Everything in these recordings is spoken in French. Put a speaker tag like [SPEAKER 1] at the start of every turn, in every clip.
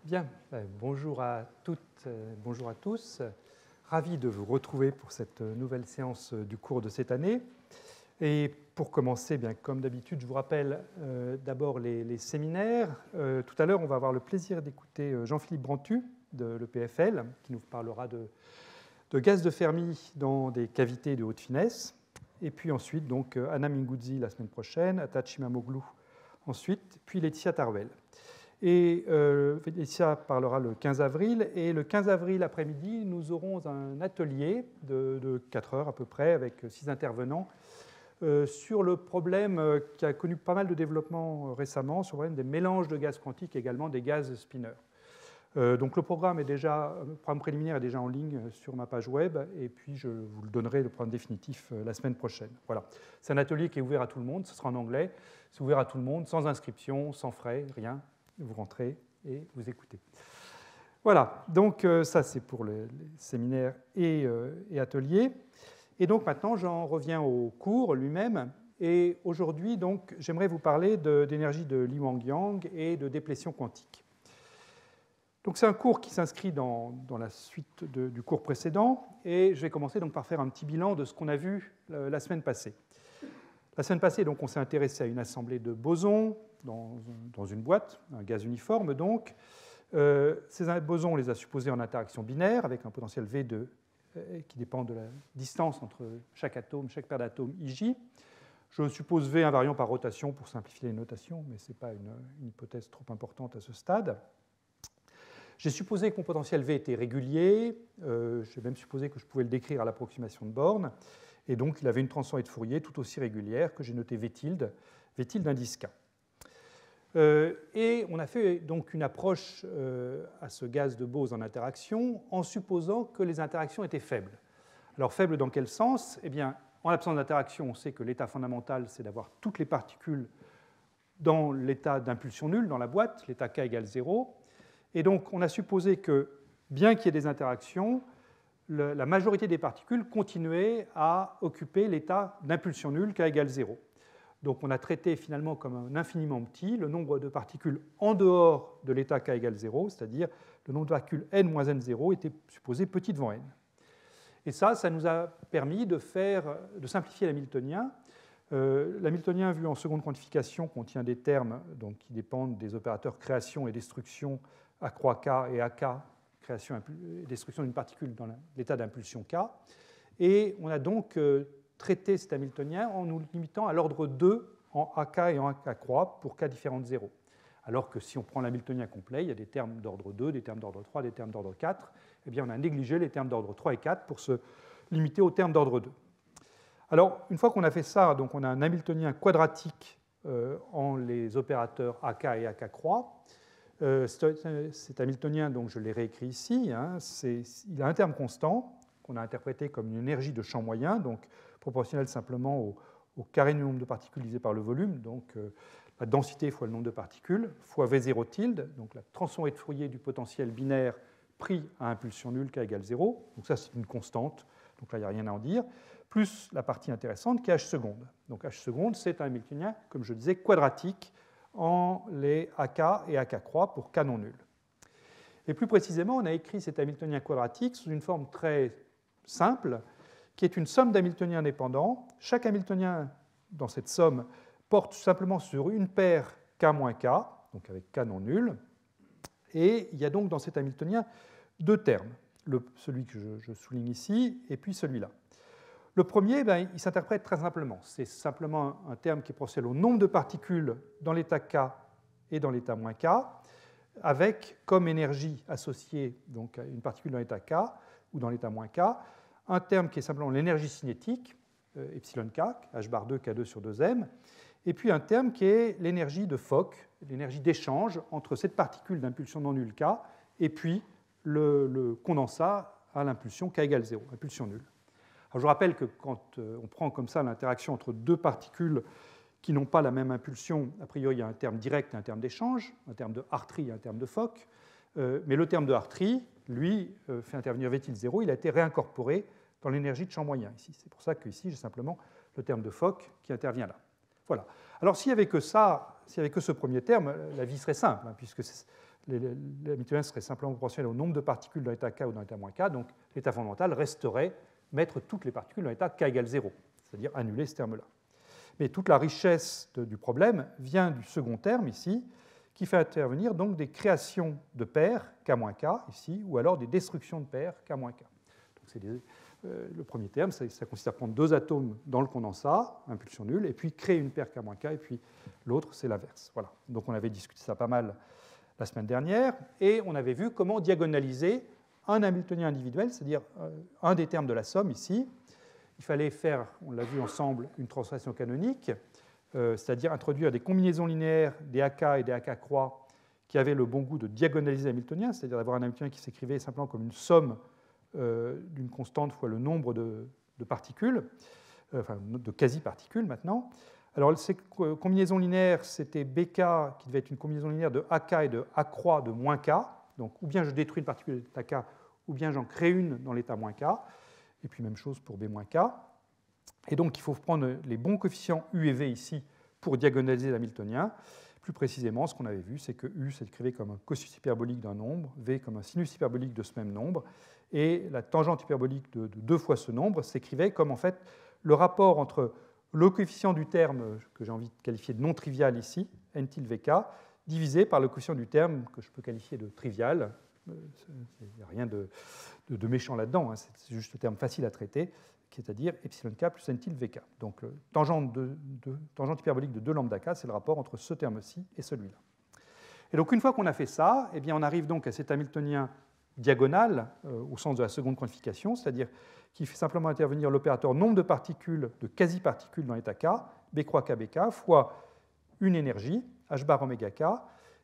[SPEAKER 1] Bien, bonjour à toutes, bonjour à tous. Ravi de vous retrouver pour cette nouvelle séance du cours de cette année. Et pour commencer, bien, comme d'habitude, je vous rappelle d'abord les séminaires. Tout à l'heure, on va avoir le plaisir d'écouter Jean-Philippe Brantu de l'EPFL, qui nous parlera de gaz de Fermi dans des cavités de haute finesse. Et puis ensuite, donc, Anna Minguzzi la semaine prochaine, Atachi Mamoglu ensuite, puis Laetitia Tarwell. Et Laetitia parlera le 15 avril. Et le 15 avril après-midi, nous aurons un atelier de 4 heures à peu près, avec 6 intervenants, sur le problème qui a connu pas mal de développement récemment, sur le problème des mélanges de gaz quantiques et également des gaz spineurs. Donc le programme préliminaire est déjà en ligne sur ma page web, et puis je vous le donnerai, le programme définitif, la semaine prochaine. Voilà. C'est un atelier qui est ouvert à tout le monde, ce sera en anglais, c'est ouvert à tout le monde, sans inscription, sans frais, rien. Vous rentrez et vous écoutez. Voilà, donc ça c'est pour les séminaires et ateliers. Et donc maintenant j'en reviens au cours lui-même. Et aujourd'hui, donc, j'aimerais vous parler d'énergie de Li Wang-Yang et de déplétion quantique. Donc c'est un cours qui s'inscrit dans la suite du cours précédent, et je vais commencer donc par faire un petit bilan de ce qu'on a vu la semaine passée. La semaine passée, donc, on s'est intéressé à une assemblée de bosons dans une boîte, un gaz uniforme donc. Ces bosons, on les a supposés en interaction binaire avec un potentiel V2 qui dépend de la distance entre chaque atome, chaque paire d'atomes IJ. Je suppose V invariant par rotation pour simplifier les notations, mais ce n'est pas une hypothèse trop importante à ce stade. J'ai supposé que mon potentiel V était régulier, j'ai même supposé que je pouvais le décrire à l'approximation de Born, et donc il avait une transformée de Fourier tout aussi régulière que j'ai notée V tilde indice K. Et on a fait donc une approche à ce gaz de Bose en interaction en supposant que les interactions étaient faibles. Alors faibles dans quel sens? Eh bien, en l'absence d'interaction, on sait que l'état fondamental, c'est d'avoir toutes les particules dans l'état d'impulsion nulle, dans la boîte, l'état K égale 0. Et donc, on a supposé que, bien qu'il y ait des interactions, la majorité des particules continuaient à occuper l'état d'impulsion nulle K égale 0. Donc, on a traité finalement comme un infiniment petit le nombre de particules en dehors de l'état K égale 0, c'est-à-dire le nombre de particules n moins n0 était supposé petit devant n. Et ça nous a permis de simplifier l'hamiltonien. L'hamiltonien, vu en seconde quantification, contient des termes donc, qui dépendent des opérateurs création et destruction A croix K et AK, création et destruction d'une particule dans l'état d'impulsion K. Et on a donc traité cet hamiltonien en nous limitant à l'ordre 2 en AK et en AK croix pour K différent de 0. Alors que si on prend l'hamiltonien complet, il y a des termes d'ordre 2, des termes d'ordre 3, des termes d'ordre 4. Eh bien, on a négligé les termes d'ordre 3 et 4 pour se limiter aux termes d'ordre 2. Alors, une fois qu'on a fait ça, donc on a un hamiltonien quadratique en les opérateurs AK et AK croix. Cet hamiltonien, donc je l'ai réécrit ici, hein, il a un terme constant qu'on a interprété comme une énergie de champ moyen, donc proportionnelle simplement au carré du nombre de particules divisé par le volume, donc la densité fois le nombre de particules, fois V0 tilde, donc la transformée de Fourier du potentiel binaire pris à impulsion nulle K égale 0, donc ça c'est une constante, donc là il n'y a rien à en dire, plus la partie intéressante qui est H seconde. Donc H seconde, c'est un hamiltonien, comme je disais, quadratique en les AK et AK croix pour K non nul. Et plus précisément, on a écrit cet hamiltonien quadratique sous une forme très simple, qui est une somme d'hamiltoniens indépendants. Chaque hamiltonien dans cette somme porte simplement sur une paire K moins K, donc avec K non nul. Et il y a donc dans cet hamiltonien deux termes, celui que je souligne ici et puis celui-là. Le premier, il s'interprète très simplement. C'est simplement un terme qui est proportionnel au nombre de particules dans l'état K et dans l'état moins K, avec comme énergie associée donc, à une particule dans l'état K ou dans l'état moins K, un terme qui est simplement l'énergie cinétique, epsilon K, H bar 2, K2 sur 2m, et puis un terme qui est l'énergie de Fock, l'énergie d'échange entre cette particule d'impulsion non nulle K et puis le condensat à l'impulsion K égale 0, impulsion nulle. Alors je rappelle que quand on prend comme ça l'interaction entre deux particules qui n'ont pas la même impulsion, a priori il y a un terme direct et un terme d'échange, un terme de Hartree et un terme de Fock, mais le terme de Hartree, lui, fait intervenir V tilde 0, il a été réincorporé dans l'énergie de champ moyen ici. C'est pour ça qu'ici j'ai simplement le terme de Fock qui intervient là. Voilà. Alors s'il n'y avait que ça, s'il n'y avait que ce premier terme, la vie serait simple, hein, puisque l'Hamiltonien serait simplement proportionnel au nombre de particules dans l'état K ou dans l'état moins K, donc l'état fondamental resterait mettre toutes les particules dans l'état K égale 0, c'est-à-dire annuler ce terme-là. Mais toute la richesse du problème vient du second terme ici, qui fait intervenir donc des créations de paires K-K ici, ou alors des destructions de paires K-K. Donc le premier terme, ça consiste à prendre deux atomes dans le condensat, impulsion nulle, et puis créer une paire K-K, et puis l'autre, c'est l'inverse. Voilà. Donc on avait discuté ça pas mal la semaine dernière, et on avait vu comment diagonaliser un Hamiltonien individuel, c'est-à-dire un des termes de la somme ici. Il fallait faire, on l'a vu ensemble, une transformation canonique, c'est-à-dire introduire des combinaisons linéaires des AK et des AK croix qui avaient le bon goût de diagonaliser l'Hamiltonien, c'est-à-dire d'avoir un Hamiltonien qui s'écrivait simplement comme une somme d'une constante fois le nombre de particules, enfin de quasi-particules maintenant. Alors ces combinaisons linéaires, c'était BK qui devait être une combinaison linéaire de AK et de A croix de moins K, donc ou bien je détruis une particule de l'état K, ou bien j'en crée une dans l'état moins K, et puis même chose pour B moins K. Et donc, il faut prendre les bons coefficients U et V ici pour diagonaliser l'hamiltonien. Plus précisément, ce qu'on avait vu, c'est que U s'écrivait comme un cosinus hyperbolique d'un nombre, V comme un sinus hyperbolique de ce même nombre, et la tangente hyperbolique de deux fois ce nombre s'écrivait comme en fait le rapport entre le coefficient du terme que j'ai envie de qualifier de non trivial ici, n tilde Vk, divisé par le coefficient du terme que je peux qualifier de trivial. Il n'y a rien de méchant là-dedans, hein, c'est juste un terme facile à traiter, c'est-à-dire epsilon k plus n tilde Vk. Donc, tangente hyperbolique de 2 lambda k, c'est le rapport entre ce terme-ci et celui-là. Et donc, une fois qu'on a fait ça, eh bien, on arrive donc à cet Hamiltonien diagonal, au sens de la seconde quantification, c'est-à-dire qui fait simplement intervenir l'opérateur nombre de particules, de quasi-particules dans l'état k, B croix k Bk, fois une énergie, h bar oméga k.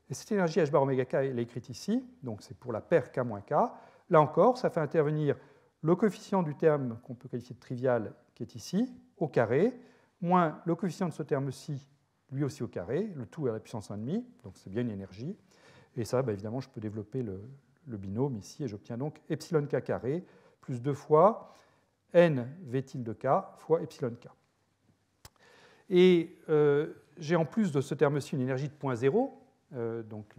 [SPEAKER 1] Et cette énergie h bar oméga k, elle est écrite ici, donc c'est pour la paire k moins k. Là encore, ça fait intervenir le coefficient du terme qu'on peut qualifier de trivial, qui est ici, au carré, moins le coefficient de ce terme-ci, lui aussi au carré, le tout à la puissance 1,5, donc c'est bien une énergie. Et ça, évidemment, je peux développer le binôme ici, et j'obtiens donc epsilon k carré, plus 2 fois n v tilde k fois epsilon k. Et j'ai en plus de ce terme-ci une énergie de point 0, donc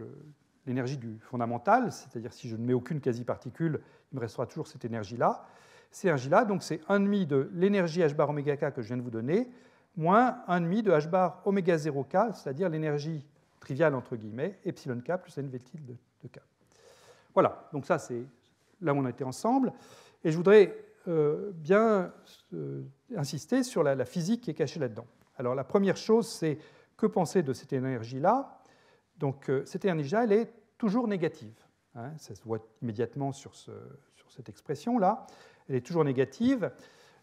[SPEAKER 1] l'énergie du fondamental, c'est-à-dire si je ne mets aucune quasi-particule, il me restera toujours cette énergie-là. Cette énergie-là, donc c'est 1,5 de l'énergie h bar oméga k que je viens de vous donner, moins 1,5 de h bar oméga 0 k, c'est-à-dire l'énergie triviale entre guillemets, epsilon k plus n v tilde de k. Voilà, donc ça c'est là où on a été ensemble. Et je voudrais bien insister sur la physique qui est cachée là-dedans. Alors la première chose, c'est que penser de cette énergie-là? Donc cette énergie-là, elle est toujours négative. Hein, ça se voit immédiatement sur cette expression-là. Elle est toujours négative.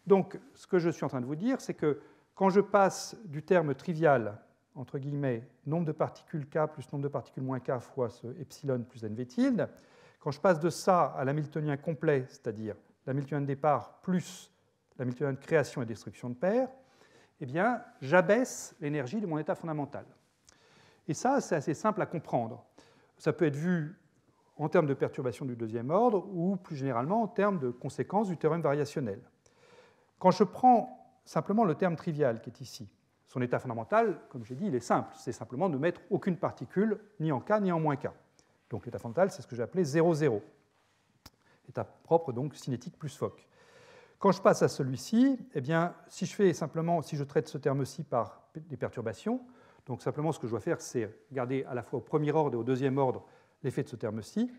[SPEAKER 1] Donc ce que je suis en train de vous dire, c'est que quand je passe du terme trivial, entre guillemets, nombre de particules k plus nombre de particules moins k fois ce epsilon plus nv tilde, quand je passe de ça à l'hamiltonien complet, c'est-à-dire l'hamiltonien de départ plus l'hamiltonien de création et destruction de paires, eh bien, j'abaisse l'énergie de mon état fondamental. Et ça, c'est assez simple à comprendre. Ça peut être vu en termes de perturbation du deuxième ordre ou plus généralement en termes de conséquences du théorème variationnel. Quand je prends simplement le terme trivial qui est ici, son état fondamental, comme j'ai dit, il est simple. C'est simplement de mettre aucune particule ni en k ni en moins k. Donc l'état fondamental, c'est ce que j'ai appelé 0, 0. État propre, donc cinétique plus Fock. Quand je passe à celui-ci, eh bien, si je traite ce terme-ci par des perturbations, donc simplement ce que je dois faire, c'est regarder à la fois au premier ordre et au deuxième ordre l'effet de ce terme-ci,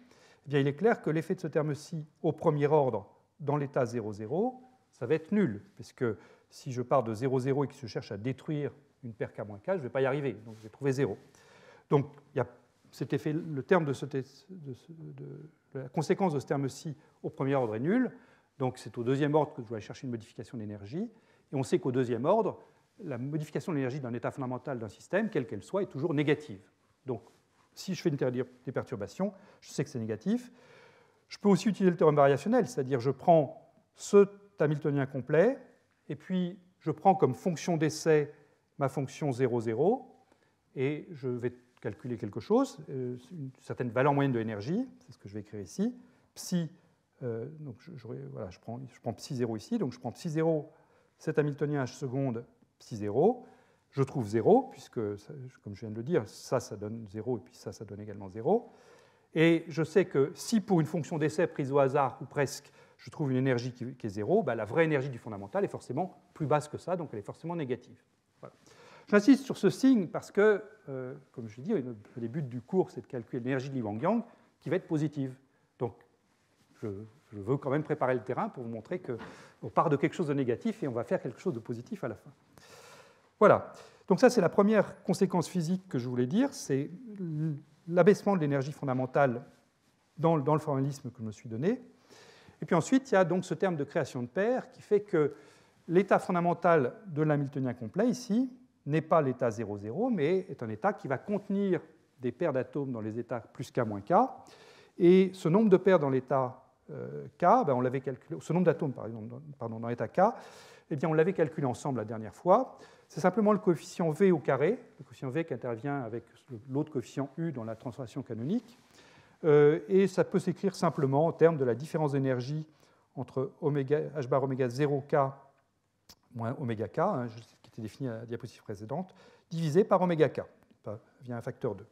[SPEAKER 1] eh bien, il est clair que l'effet de ce terme-ci au premier ordre dans l'état 0, 0, ça va être nul, puisque si je pars de 0, 0 et que je cherche à détruire une paire k-k, je ne vais pas y arriver, donc je vais trouver 0. Donc il y a cet effet, le terme de la conséquence de ce terme-ci au premier ordre est nul, donc c'est au deuxième ordre que je dois aller chercher une modification d'énergie, et on sait qu'au deuxième ordre, la modification de l'énergie d'un état fondamental d'un système, quelle qu'elle soit, est toujours négative. Donc, si je fais des perturbations, je sais que c'est négatif. Je peux aussi utiliser le théorème variationnel, c'est-à-dire je prends ce Hamiltonien complet, et puis je prends comme fonction d'essai ma fonction 0, 0, et je vais calculer quelque chose, une certaine valeur moyenne de l'énergie, c'est ce que je vais écrire ici, psi, donc je prends psi 0 ici, donc je prends psi 0, cet Hamiltonien h seconde, psi 0, je trouve 0, puisque, comme je viens de le dire, ça donne 0, et puis ça donne également 0. Et je sais que si pour une fonction d'essai prise au hasard, ou presque, je trouve une énergie qui est 0, la vraie énergie du fondamental est forcément plus basse que ça, donc elle est forcément négative. Voilà. J'insiste sur ce signe parce que, comme je l'ai dit, au début du cours, c'est de calculer l'énergie de Li Wang-Yang qui va être positive. Donc, je veux quand même préparer le terrain pour vous montrer qu'on part de quelque chose de négatif et on va faire quelque chose de positif à la fin. Voilà. Donc ça, c'est la première conséquence physique que je voulais dire, c'est l'abaissement de l'énergie fondamentale dans le formalisme que je me suis donné. Et puis ensuite, il y a donc ce terme de création de paires qui fait que l'état fondamental de l'hamiltonien complet, ici, n'est pas l'état 0,0, mais est un état qui va contenir des paires d'atomes dans les états plus k moins k. Et ce nombre de paires dans l'état k, on l'avait calculé, ce nombre d'atomes dans l'état k, eh bien, on l'avait calculé ensemble la dernière fois. C'est simplement le coefficient V au carré, le coefficient V qui intervient avec l'autre coefficient U dans la transformation canonique. Et ça peut s'écrire simplement en termes de la différence d'énergie entre h bar oméga 0k moins oméga k, qui était défini à la diapositive précédente, divisé par oméga k, via un facteur 2.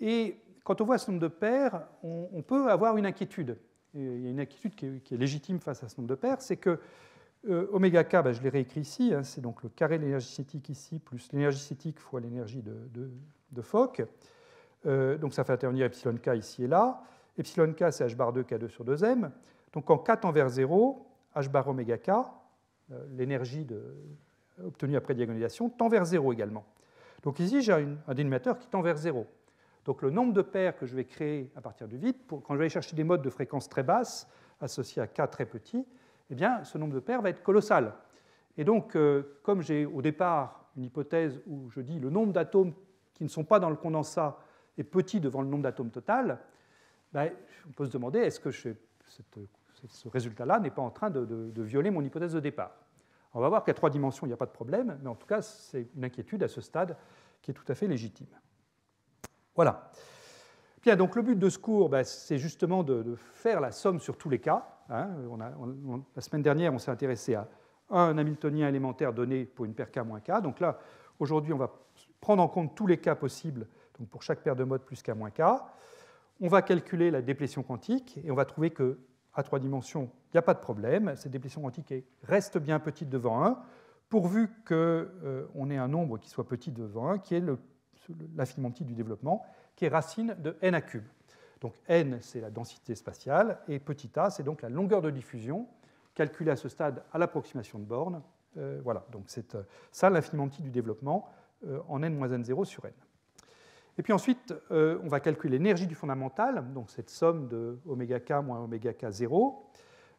[SPEAKER 1] Et quand on voit ce nombre de paires, on peut avoir une inquiétude. Et il y a une inquiétude qui est légitime face à ce nombre de paires, c'est que oméga k, je l'ai réécrit ici, c'est donc le carré de l'énergie cinétique ici, plus l'énergie cinétique fois l'énergie de Fock. Donc ça fait intervenir epsilon k ici et là. Epsilon k, c'est h bar 2 k2 sur 2m. Donc quand k tend vers 0, h bar oméga k, l'énergie obtenue après diagonalisation, tend vers 0 également. Donc ici, j'ai un dénominateur qui tend vers 0. Donc le nombre de paires que je vais créer à partir du vide, quand je vais aller chercher des modes de fréquence très basses, associés à k très petit, eh bien, ce nombre de paires va être colossal. Et donc, comme j'ai au départ une hypothèse où je dis le nombre d'atomes qui ne sont pas dans le condensat est petit devant le nombre d'atomes total, on peut se demander est-ce que ce résultat-là n'est pas en train de violer mon hypothèse de départ. On va voir qu'à 3 dimensions, il n'y a pas de problème, mais en tout cas, c'est une inquiétude à ce stade qui est tout à fait légitime. Voilà. Bien, donc le but de ce cours, c'est justement de faire la somme sur tous les cas. La semaine dernière, on s'est intéressé à un hamiltonien élémentaire donné pour une paire k moins k. Donc là, aujourd'hui, on va prendre en compte tous les cas possibles, donc pour chaque paire de modes plus k moins k. On va calculer la déplétion quantique et on va trouver qu'à 3 dimensions, il n'y a pas de problème. Cette déplétion quantique reste bien petite devant 1, pourvu qu'on ait un nombre qui soit petit devant 1, qui est l'infiniment petit du développement, qui est racine de n à cube. Donc n, c'est la densité spatiale, et petit a, c'est donc la longueur de diffusion, calculée à ce stade à l'approximation de borne. Voilà, donc c'est ça l'infiniment petit du développement en n-n0 sur n. Et puis ensuite, on va calculer l'énergie du fondamental, donc cette somme de oméga k moins oméga k 0.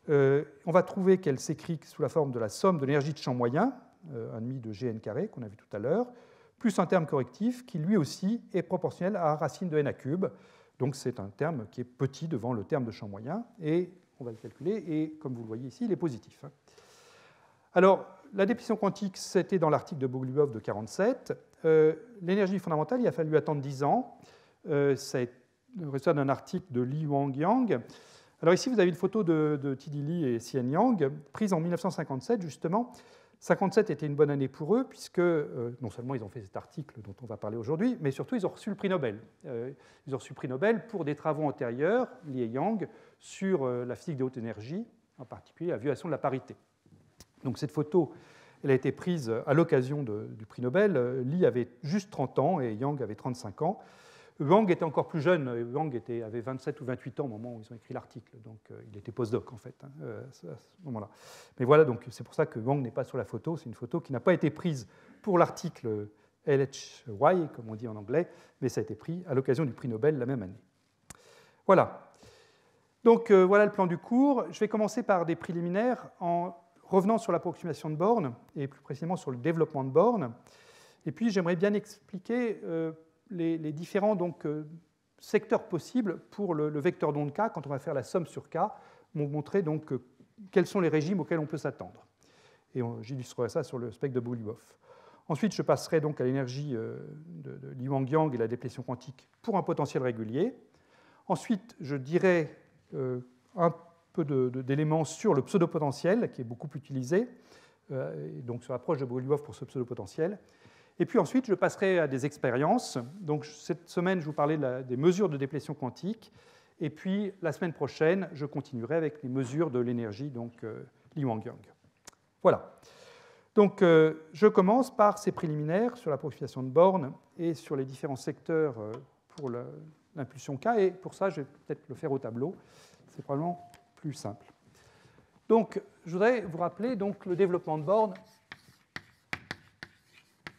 [SPEAKER 1] On va trouver qu'elle s'écrit sous la forme de la somme de l'énergie de champ moyen, 1,5 de gn carré, qu'on a vu tout à l'heure, plus un terme correctif qui lui aussi est proportionnel à racine de n à cube. Donc c'est un terme qui est petit devant le terme de champ moyen, et on va le calculer, et comme vous le voyez ici, il est positif. Alors, la déplétion quantique, c'était dans l'article de Bogoliubov de 1947. L'énergie fondamentale, il a fallu attendre 10 ans. C'est le résultat d'un article de Li Wang-Yang. Alors ici, vous avez une photo de T.D. Li et Xian Yang, prise en 1957, justement. 1957 était une bonne année pour eux, puisque non seulement ils ont fait cet article dont on va parler aujourd'hui, mais surtout ils ont reçu le prix Nobel. Ils ont reçu le prix Nobel pour des travaux antérieurs, Li et Yang, sur la physique des hautes énergies, en particulier la violation de la parité. Donc cette photo, elle a été prise à l'occasion du prix Nobel. Li avait juste 30 ans et Yang avait 35 ans. Wang était encore plus jeune, Wang avait 27 ou 28 ans au moment où ils ont écrit l'article, donc il était postdoc en fait, à ce moment-là. Mais voilà, donc c'est pour ça que Wang n'est pas sur la photo, c'est une photo qui n'a pas été prise pour l'article LHY, comme on dit en anglais, mais ça a été pris à l'occasion du prix Nobel la même année. Voilà. Donc voilà le plan du cours. Je vais commencer par des préliminaires en revenant sur l'approximation de bornes, et plus précisément sur le développement de bornes. Et puis j'aimerais bien expliquer les différents secteurs possibles pour le vecteur d'onde K, quand on va faire la somme sur K, vont montrer donc quels sont les régimes auxquels on peut s'attendre. Et j'illustrerai ça sur le spectre de Bogoliubov. Ensuite, je passerai donc à l'énergie de Li Wang-Yang et la déplétion quantique pour un potentiel régulier. Ensuite, je dirai un peu d'éléments sur le pseudopotentiel, qui est beaucoup utilisé, et donc sur l'approche de Bogoliubov pour ce pseudopotentiel. Et puis ensuite, je passerai à des expériences. Donc cette semaine, je vous parlais des mesures de déplétion quantique. Et puis la semaine prochaine, je continuerai avec les mesures de l'énergie, donc Lee Wang-Yang. Voilà. Donc je commence par ces préliminaires sur la purification de bornes et sur les différents secteurs pour l'impulsion K. Et pour ça, je vais peut-être le faire au tableau. C'est probablement plus simple. Donc je voudrais vous rappeler donc, le développement de bornes.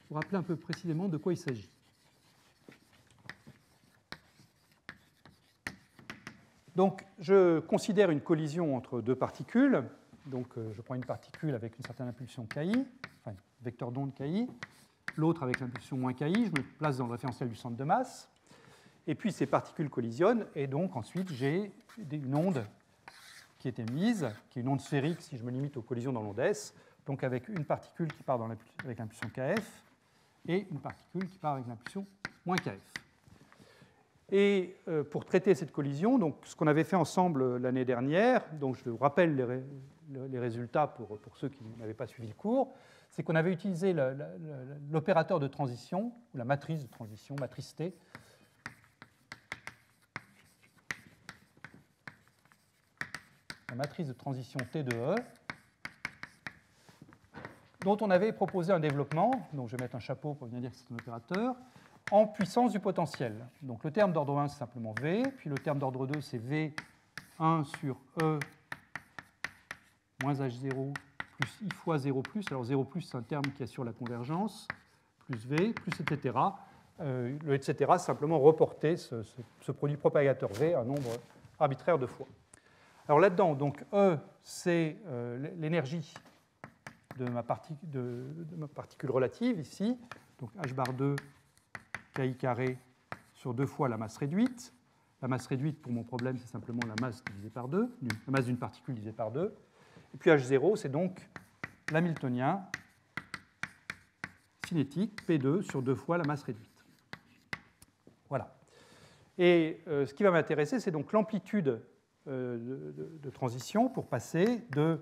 [SPEAKER 1] Vous rappeler un peu précisément de quoi il s'agit. Donc, je considère une collision entre deux particules. Donc, je prends une particule avec une certaine impulsion KI, enfin, un vecteur d'onde KI, l'autre avec l'impulsion moins KI. Je me place dans le référentiel du centre de masse. Et puis, ces particules collisionnent. Et donc, ensuite, j'ai une onde qui est émise, qui est une onde sphérique si je me limite aux collisions dans l'onde S. Donc, avec une particule qui part avec l'impulsion KF et une particule qui part avec l'impulsion moins KF. Et pour traiter cette collision, donc, ce qu'on avait fait ensemble l'année dernière, donc je vous rappelle les résultats pour ceux qui n'avaient pas suivi le cours, c'est qu'on avait utilisé l'opérateur de transition, ou la matrice de transition, matrice T, la matrice de transition T de E, dont on avait proposé un développement, donc je vais mettre un chapeau pour bien dire que c'est un opérateur, en puissance du potentiel. Donc le terme d'ordre 1, c'est simplement V, puis le terme d'ordre 2, c'est V1 sur E moins H0 plus I fois 0 plus. Alors 0 plus, c'est un terme qui assure la convergence, plus V, plus etc. Le etc, c'est simplement reporter ce produit propagateur V à un nombre arbitraire de fois. Alors là-dedans, donc E, c'est l'énergie de ma particule relative ici, donc H bar 2 KI carré sur 2 fois la masse réduite. La masse réduite, pour mon problème, c'est simplement la masse divisée par 2, la masse d'une particule divisée par 2. Et puis H0, c'est donc l'hamiltonien cinétique, P2 sur 2 fois la masse réduite. Voilà. Et ce qui va m'intéresser, c'est donc l'amplitude de transition pour passer de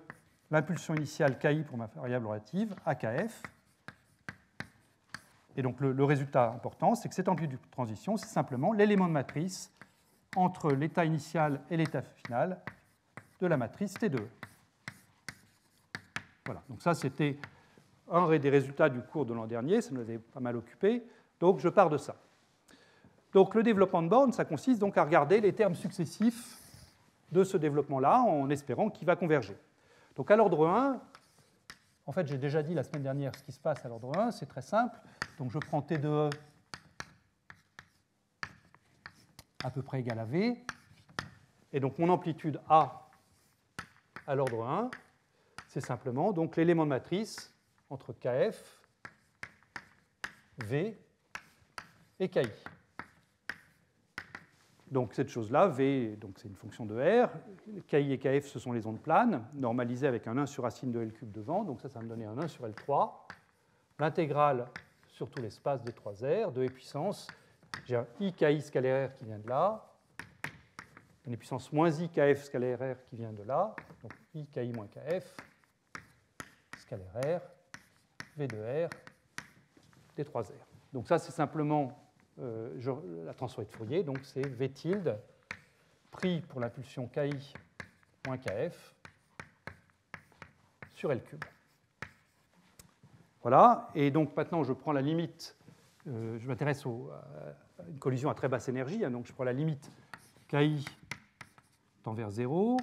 [SPEAKER 1] l'impulsion initiale KI pour ma variable relative à KF. Et donc le résultat important, c'est que cette amplitude de transition, c'est simplement l'élément de matrice entre l'état initial et l'état final de la matrice T2. Voilà, donc ça c'était un des résultats du cours de l'an dernier, ça nous avait pas mal occupé, donc je pars de ça. Donc le développement de borne, ça consiste donc à regarder les termes successifs de ce développement-là en espérant qu'il va converger. Donc à l'ordre 1, en fait j'ai déjà dit la semaine dernière ce qui se passe à l'ordre 1, c'est très simple. Donc je prends T de E à peu près égal à V, et donc mon amplitude A à l'ordre 1, c'est simplement donc l'élément de matrice entre KF, V et KI. Donc cette chose-là, V, c'est une fonction de R, KI et KF, ce sont les ondes planes, normalisées avec un 1 sur racine de L cube devant, donc ça va me donner un 1 sur L3. L'intégrale sur tout l'espace des 3 R, 2e puissance, j'ai un IKI scalaire R qui vient de là, une puissance moins IKF scalaire R qui vient de là, donc IKI moins KF, scalaire R, V de R, des 3 R. Donc ça, c'est simplement la transformée de Fourier, donc c'est V tilde pris pour l'impulsion KI moins KF sur L cube. Voilà, et donc maintenant je prends la limite, je m'intéresse à une collision à très basse énergie, hein, donc je prends la limite KI tend vers 0,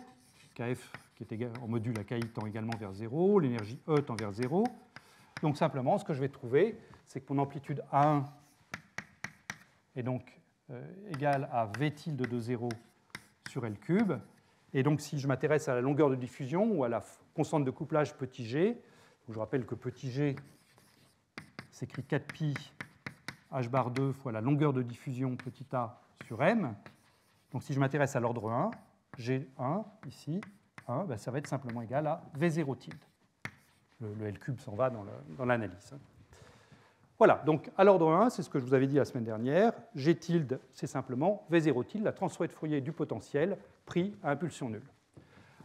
[SPEAKER 1] KF qui est égal, en module à KI tend également vers 0, l'énergie E tend vers 0. Donc simplement, ce que je vais trouver, c'est que mon amplitude A1 est donc égale à V tilde de 0 sur L cube. Et donc si je m'intéresse à la longueur de diffusion ou à la constante de couplage petit g, je rappelle que petit g s'écrit 4pi h bar 2 fois la longueur de diffusion petit a sur m. Donc si je m'intéresse à l'ordre 1, G1 ici, 1, ben ça va être simplement égal à V0 tilde. Le L cube s'en va dans l'analyse. Voilà, donc à l'ordre 1, c'est ce que je vous avais dit la semaine dernière. G tilde, c'est simplement V0 tilde, la transformée de Fourier du potentiel pris à impulsion nulle.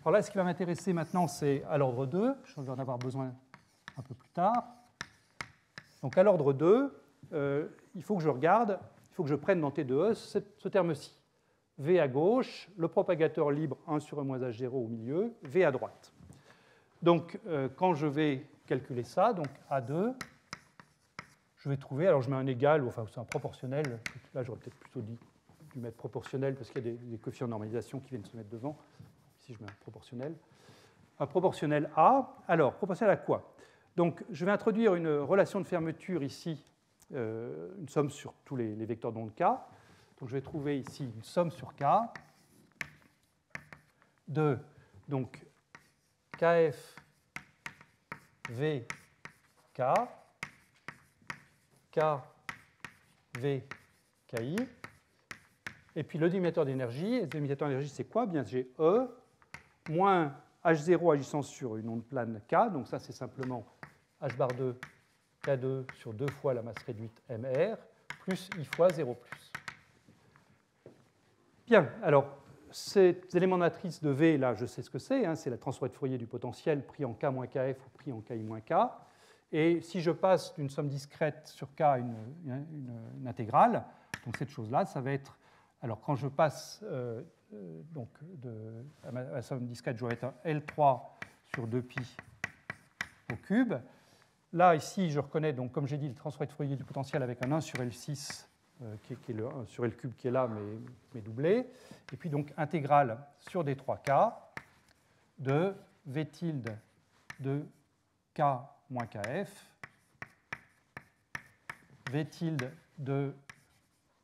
[SPEAKER 1] Alors là, ce qui va m'intéresser maintenant, c'est à l'ordre 2. Je vais en avoir besoin un peu plus tard. Donc à l'ordre 2, il faut que je regarde, il faut que je prenne dans T2E ce terme-ci. V à gauche, le propagateur libre 1 sur E moins H0 au milieu, V à droite. Donc quand je vais calculer ça, donc A2, je vais trouver, alors je mets un égal, ou enfin c'est un proportionnel, là j'aurais peut-être plutôt dû mettre proportionnel parce qu'il y a des coefficients de normalisation qui viennent se mettre devant. Ici je mets un proportionnel. Un proportionnel A, alors proportionnel à quoi? Donc je vais introduire une relation de fermeture ici, une somme sur tous les vecteurs d'onde K. Donc je vais trouver ici une somme sur K de donc KF V K, K V KI, et puis le dénominateur d'énergie. Et le dénominateur d'énergie, c'est quoi? Bien, j'ai E moins H0 agissant sur une onde plane K, donc ça c'est simplement H bar 2 K2 sur 2 fois la masse réduite MR, plus I fois 0+. Bien, alors ces éléments de matrice de V, là, je sais ce que c'est, hein, c'est la transformée de Fourier du potentiel pris en K moins KF ou pris en KI moins K. Et si je passe d'une somme discrète sur K à une intégrale, donc cette chose-là, ça va être, alors quand je passe donc à ma somme discrète, j'aurai un L3 sur 2pi au cube. Là, ici, je reconnais, donc, comme j'ai dit, le transformé de Fourier du potentiel avec un 1 sur L6, qui est le 1 sur L cube qui est là, mais doublé. Et puis, donc, intégrale sur des 3K de V tilde de K moins KF, V tilde de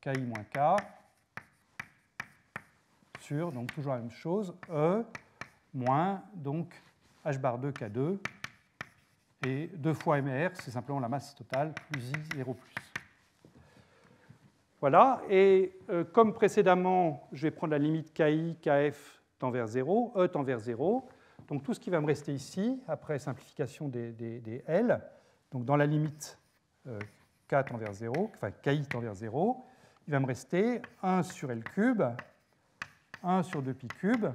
[SPEAKER 1] KI moins K, sur, donc toujours la même chose, E moins donc H bar 2 K2, et 2 fois MR, c'est simplement la masse totale, plus I 0+. Voilà, et comme précédemment, je vais prendre la limite KI, KF tend vers 0, E tend vers 0. Donc tout ce qui va me rester ici, après simplification des L, donc dans la limite K tend vers 0, enfin KI tend vers 0, il va me rester 1 sur L cube, 1 sur 2pi cube,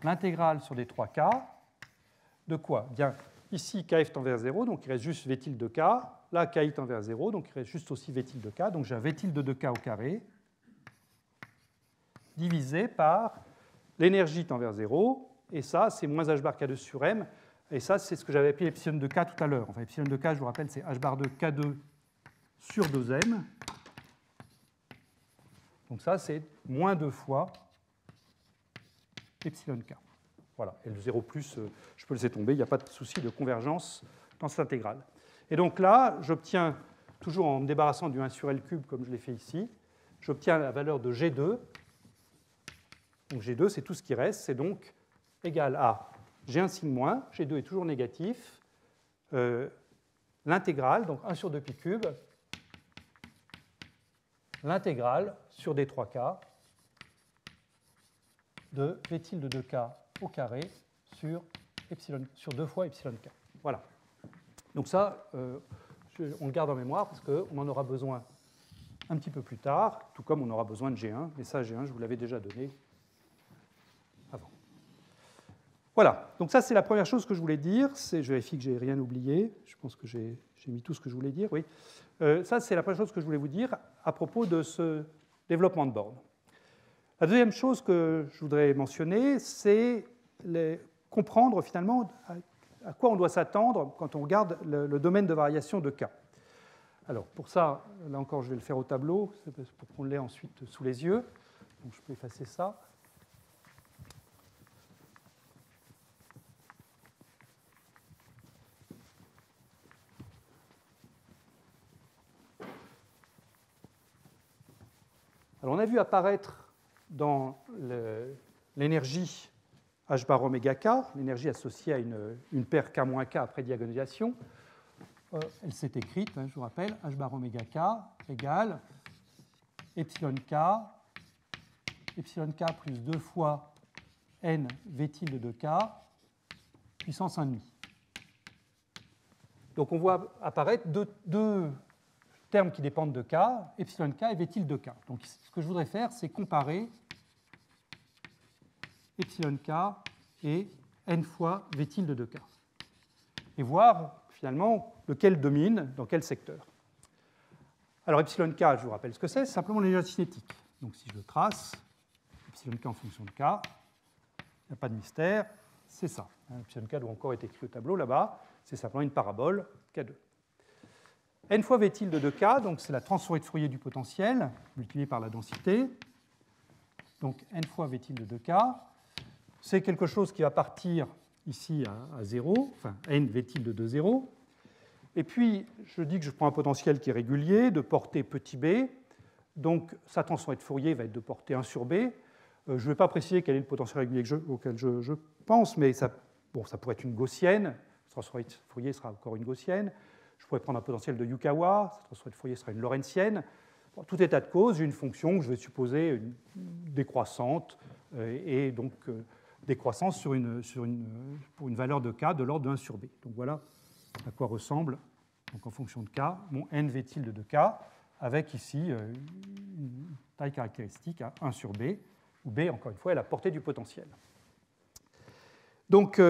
[SPEAKER 1] l'intégrale sur des 3K, de quoi? Bien, ici KF tend vers 0, donc il reste juste V tilde de K, là KI tend vers 0, donc il reste juste aussi V tilde de K, donc j'ai un V tilde de K au carré, divisé par l'énergie tend vers 0, et ça c'est moins H bar K2 sur M, et ça c'est ce que j'avais appelé epsilon de K tout à l'heure. Enfin, epsilon de K, je vous rappelle, c'est H bar 2 K2 sur 2M. Donc ça, c'est moins 2 fois epsilon k. Voilà, et le 0+, je peux le laisser tomber, il n'y a pas de souci de convergence dans cette intégrale. Et donc là, j'obtiens, toujours en me débarrassant du 1 sur L cube, comme je l'ai fait ici, j'obtiens la valeur de G2. Donc G2, c'est tout ce qui reste, c'est donc égal à G1 signe moins, G2 est toujours négatif, l'intégrale, donc 1 sur 2pi cube, l'intégrale sur des 3K de V tilde de K au carré sur 2 fois epsilon K. Voilà. Donc ça, on le garde en mémoire parce qu'on en aura besoin un petit peu plus tard, tout comme on aura besoin de G1. Mais ça, G1, je vous l'avais déjà donné avant. Voilà. Donc ça, c'est la première chose que je voulais dire. Je vérifie que je n'ai rien oublié. Je pense que j'ai mis tout ce que je voulais dire. Oui. Ça, c'est la première chose que je voulais vous dire à propos de ce développement de borne. La deuxième chose que je voudrais mentionner, c'est comprendre finalement à quoi on doit s'attendre quand on regarde le domaine de variation de K. Alors pour ça, là encore, je vais le faire au tableau pour qu'on l'ait ensuite sous les yeux. Donc je peux effacer ça. Alors on a vu apparaître dans l'énergie H bar oméga K, l'énergie associée à une paire K moins K après diagonalisation. Elle s'est écrite, je vous rappelle, H bar oméga K égale epsilon K plus 2 fois N V tilde de K puissance 1,5. Donc on voit apparaître deux termes qui dépendent de K, epsilon K et V tilde de K. Donc ce que je voudrais faire, c'est comparer epsilon K et N fois V tilde de K. Et voir finalement, lequel domine, dans quel secteur. Alors, epsilon k, je vous rappelle ce que c'est simplement l'énergie cinétique. Donc, si je le trace, epsilon k en fonction de k, il n'y a pas de mystère, c'est ça. Epsilon k doit encore être écrit au tableau là-bas, c'est simplement une parabole K2. N fois V tilde de K, donc c'est la transformée de Fourier du potentiel, multipliée par la densité. Donc N fois V tilde de K, c'est quelque chose qui va partir ici à 0, enfin N V tilde de 0. Et puis, je dis que je prends un potentiel qui est régulier, de portée petit b, donc sa transformée de Fourier va être de portée 1 sur b. Je ne vais pas préciser quel est le potentiel régulier auquel je pense, mais ça pourrait être une gaussienne, la transformée de Fourier sera encore une gaussienne. Je pourrais prendre un potentiel de Yukawa, cette transformée de Fourier sera une lorentzienne. Bon, tout état de cause, j'ai une fonction que je vais supposer décroissante, et donc décroissance pour une valeur de k de l'ordre de 1 sur b. Donc voilà à quoi ressemble, donc en fonction de k, mon n v tilde de k, avec ici une taille caractéristique à 1 sur b, où b, encore une fois, est la portée du potentiel. Donc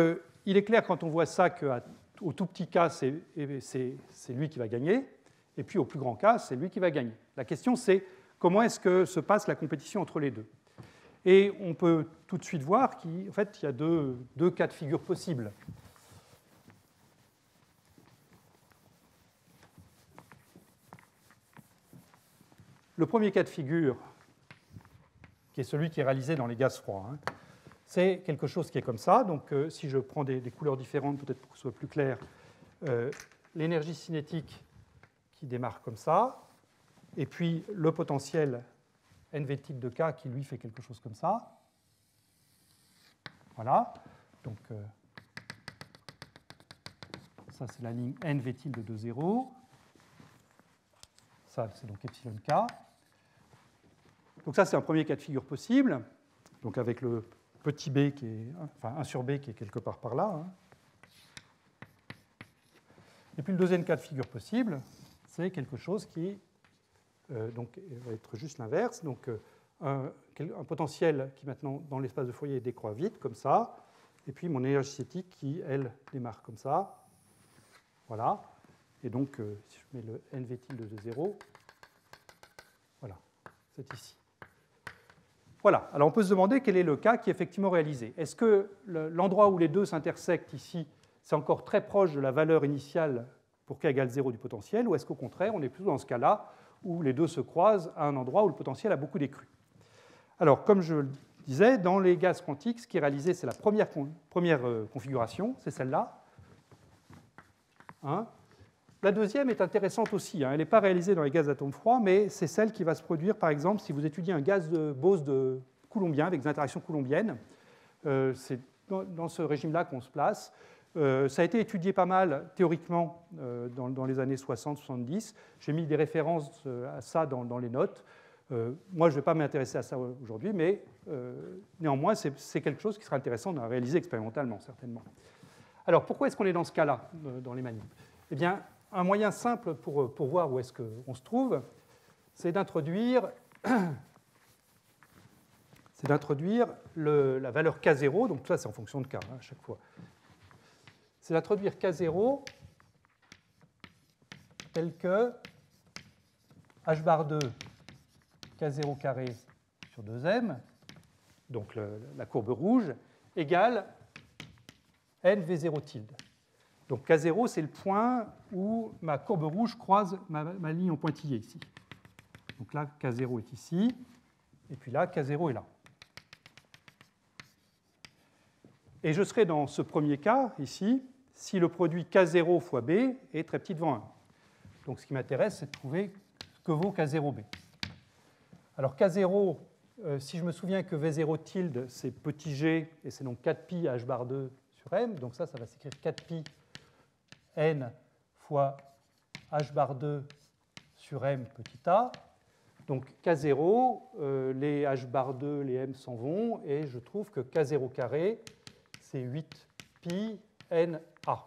[SPEAKER 1] il est clair quand on voit ça qu'au tout petit k, c'est lui qui va gagner, et puis au plus grand k, c'est lui qui va gagner. La question, c'est comment est-ce que se passe la compétition entre les deux. Et on peut tout de suite voir qu'en fait, il y a deux cas de figure possibles. Le premier cas de figure, qui est celui qui est réalisé dans les gaz froids, c'est quelque chose qui est comme ça. Donc, si je prends des couleurs différentes, peut-être pour que ce soit plus clair, l'énergie cinétique qui démarre comme ça, et puis le potentiel NV tilde de K qui, lui, fait quelque chose comme ça. Voilà. Donc, ça, c'est la ligne NV tilde de 0. Ça, c'est donc epsilon K. Donc ça, c'est un premier cas de figure possible, donc avec le petit b qui est, enfin 1 sur b qui est quelque part par là. Et puis le deuxième cas de figure possible, c'est quelque chose qui donc, va être juste l'inverse. Donc un potentiel qui maintenant dans l'espace de Fourier décroît vite, comme ça, et puis mon énergie cinétique qui, elle, démarre comme ça. Voilà. Et donc, si je mets le NV tilde de 0, voilà, c'est ici. Voilà, alors on peut se demander quel est le cas qui est effectivement réalisé. Est-ce que l'endroit où les deux s'intersectent ici, c'est encore très proche de la valeur initiale pour k égale 0 du potentiel, ou est-ce qu'au contraire, on est plutôt dans ce cas-là où les deux se croisent à un endroit où le potentiel a beaucoup décru? Alors, comme je le disais, dans les gaz quantiques, ce qui est réalisé, c'est la première configuration, c'est celle-là. La deuxième est intéressante aussi. Elle n'est pas réalisée dans les gaz d'atomes froids, mais c'est celle qui va se produire, par exemple, si vous étudiez un gaz de Bose de coulombien avec des interactions coulombiennes. C'est dans ce régime-là qu'on se place. Ça a été étudié pas mal théoriquement dans les années 60-70. J'ai mis des références à ça dans les notes. Moi, je ne vais pas m'intéresser à ça aujourd'hui, mais néanmoins, c'est quelque chose qui sera intéressant à réaliser expérimentalement, certainement. Alors, pourquoi est-ce qu'on est dans ce cas-là, dans les manips? Eh bien, un moyen simple pour voir où est-ce qu'on se trouve, c'est d'introduire la valeur K0, donc ça c'est en fonction de K à chaque fois. C'est d'introduire K0 tel que h bar 2 K0 carré sur 2m, donc la courbe rouge, égale n V0 tilde. Donc K0, c'est le point où ma courbe rouge croise ma ligne en pointillé ici. Donc là, K0 est ici, et puis là, K0 est là. Et je serai dans ce premier cas, ici, si le produit K0 fois B est très petit devant 1. Donc ce qui m'intéresse, c'est de trouver ce que vaut K0B. Alors K0, si je me souviens que V0 tilde, c'est petit g, et c'est donc 4pi h bar 2 sur m, donc ça va s'écrire 4pi n fois h bar 2 sur m petit a. Donc K0, les h bar 2, les m s'en vont, et je trouve que K0 carré, c'est 8pi n a.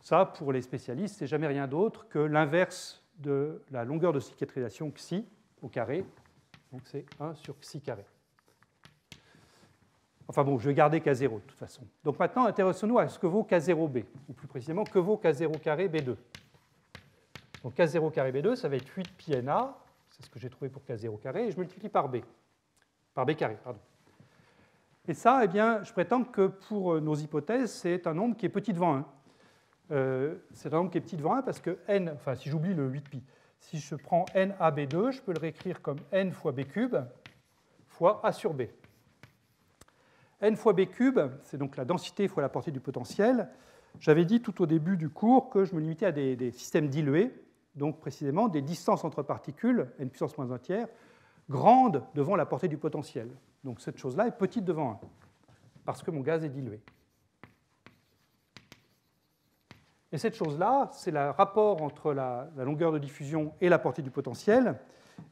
[SPEAKER 1] Ça, pour les spécialistes, c'est jamais rien d'autre que l'inverse de la longueur de cicatrisation xi au carré. Donc c'est 1 sur xi carré. Enfin bon, je vais garder K0 de toute façon. Donc maintenant, intéressons-nous à ce que vaut K0B, ou plus précisément, que vaut K0 carré B2. Donc K0 carré B2, ça va être 8 pi Na, c'est ce que j'ai trouvé pour K0 carré, et je multiplie par B carré, pardon. Et ça, eh bien, je prétends que pour nos hypothèses, c'est un nombre qui est petit devant 1. C'est un nombre qui est petit devant 1 parce que n, enfin si j'oublie le 8pi, si je prends n a B2, je peux le réécrire comme n fois B cube fois A sur B. N fois B cube, c'est donc la densité fois la portée du potentiel. J'avais dit tout au début du cours que je me limitais à des systèmes dilués, donc précisément des distances entre particules, n puissance moins 1 tiers, grandes devant la portée du potentiel. Donc cette chose-là est petite devant 1, parce que mon gaz est dilué. Et cette chose-là, c'est le rapport entre la longueur de diffusion et la portée du potentiel.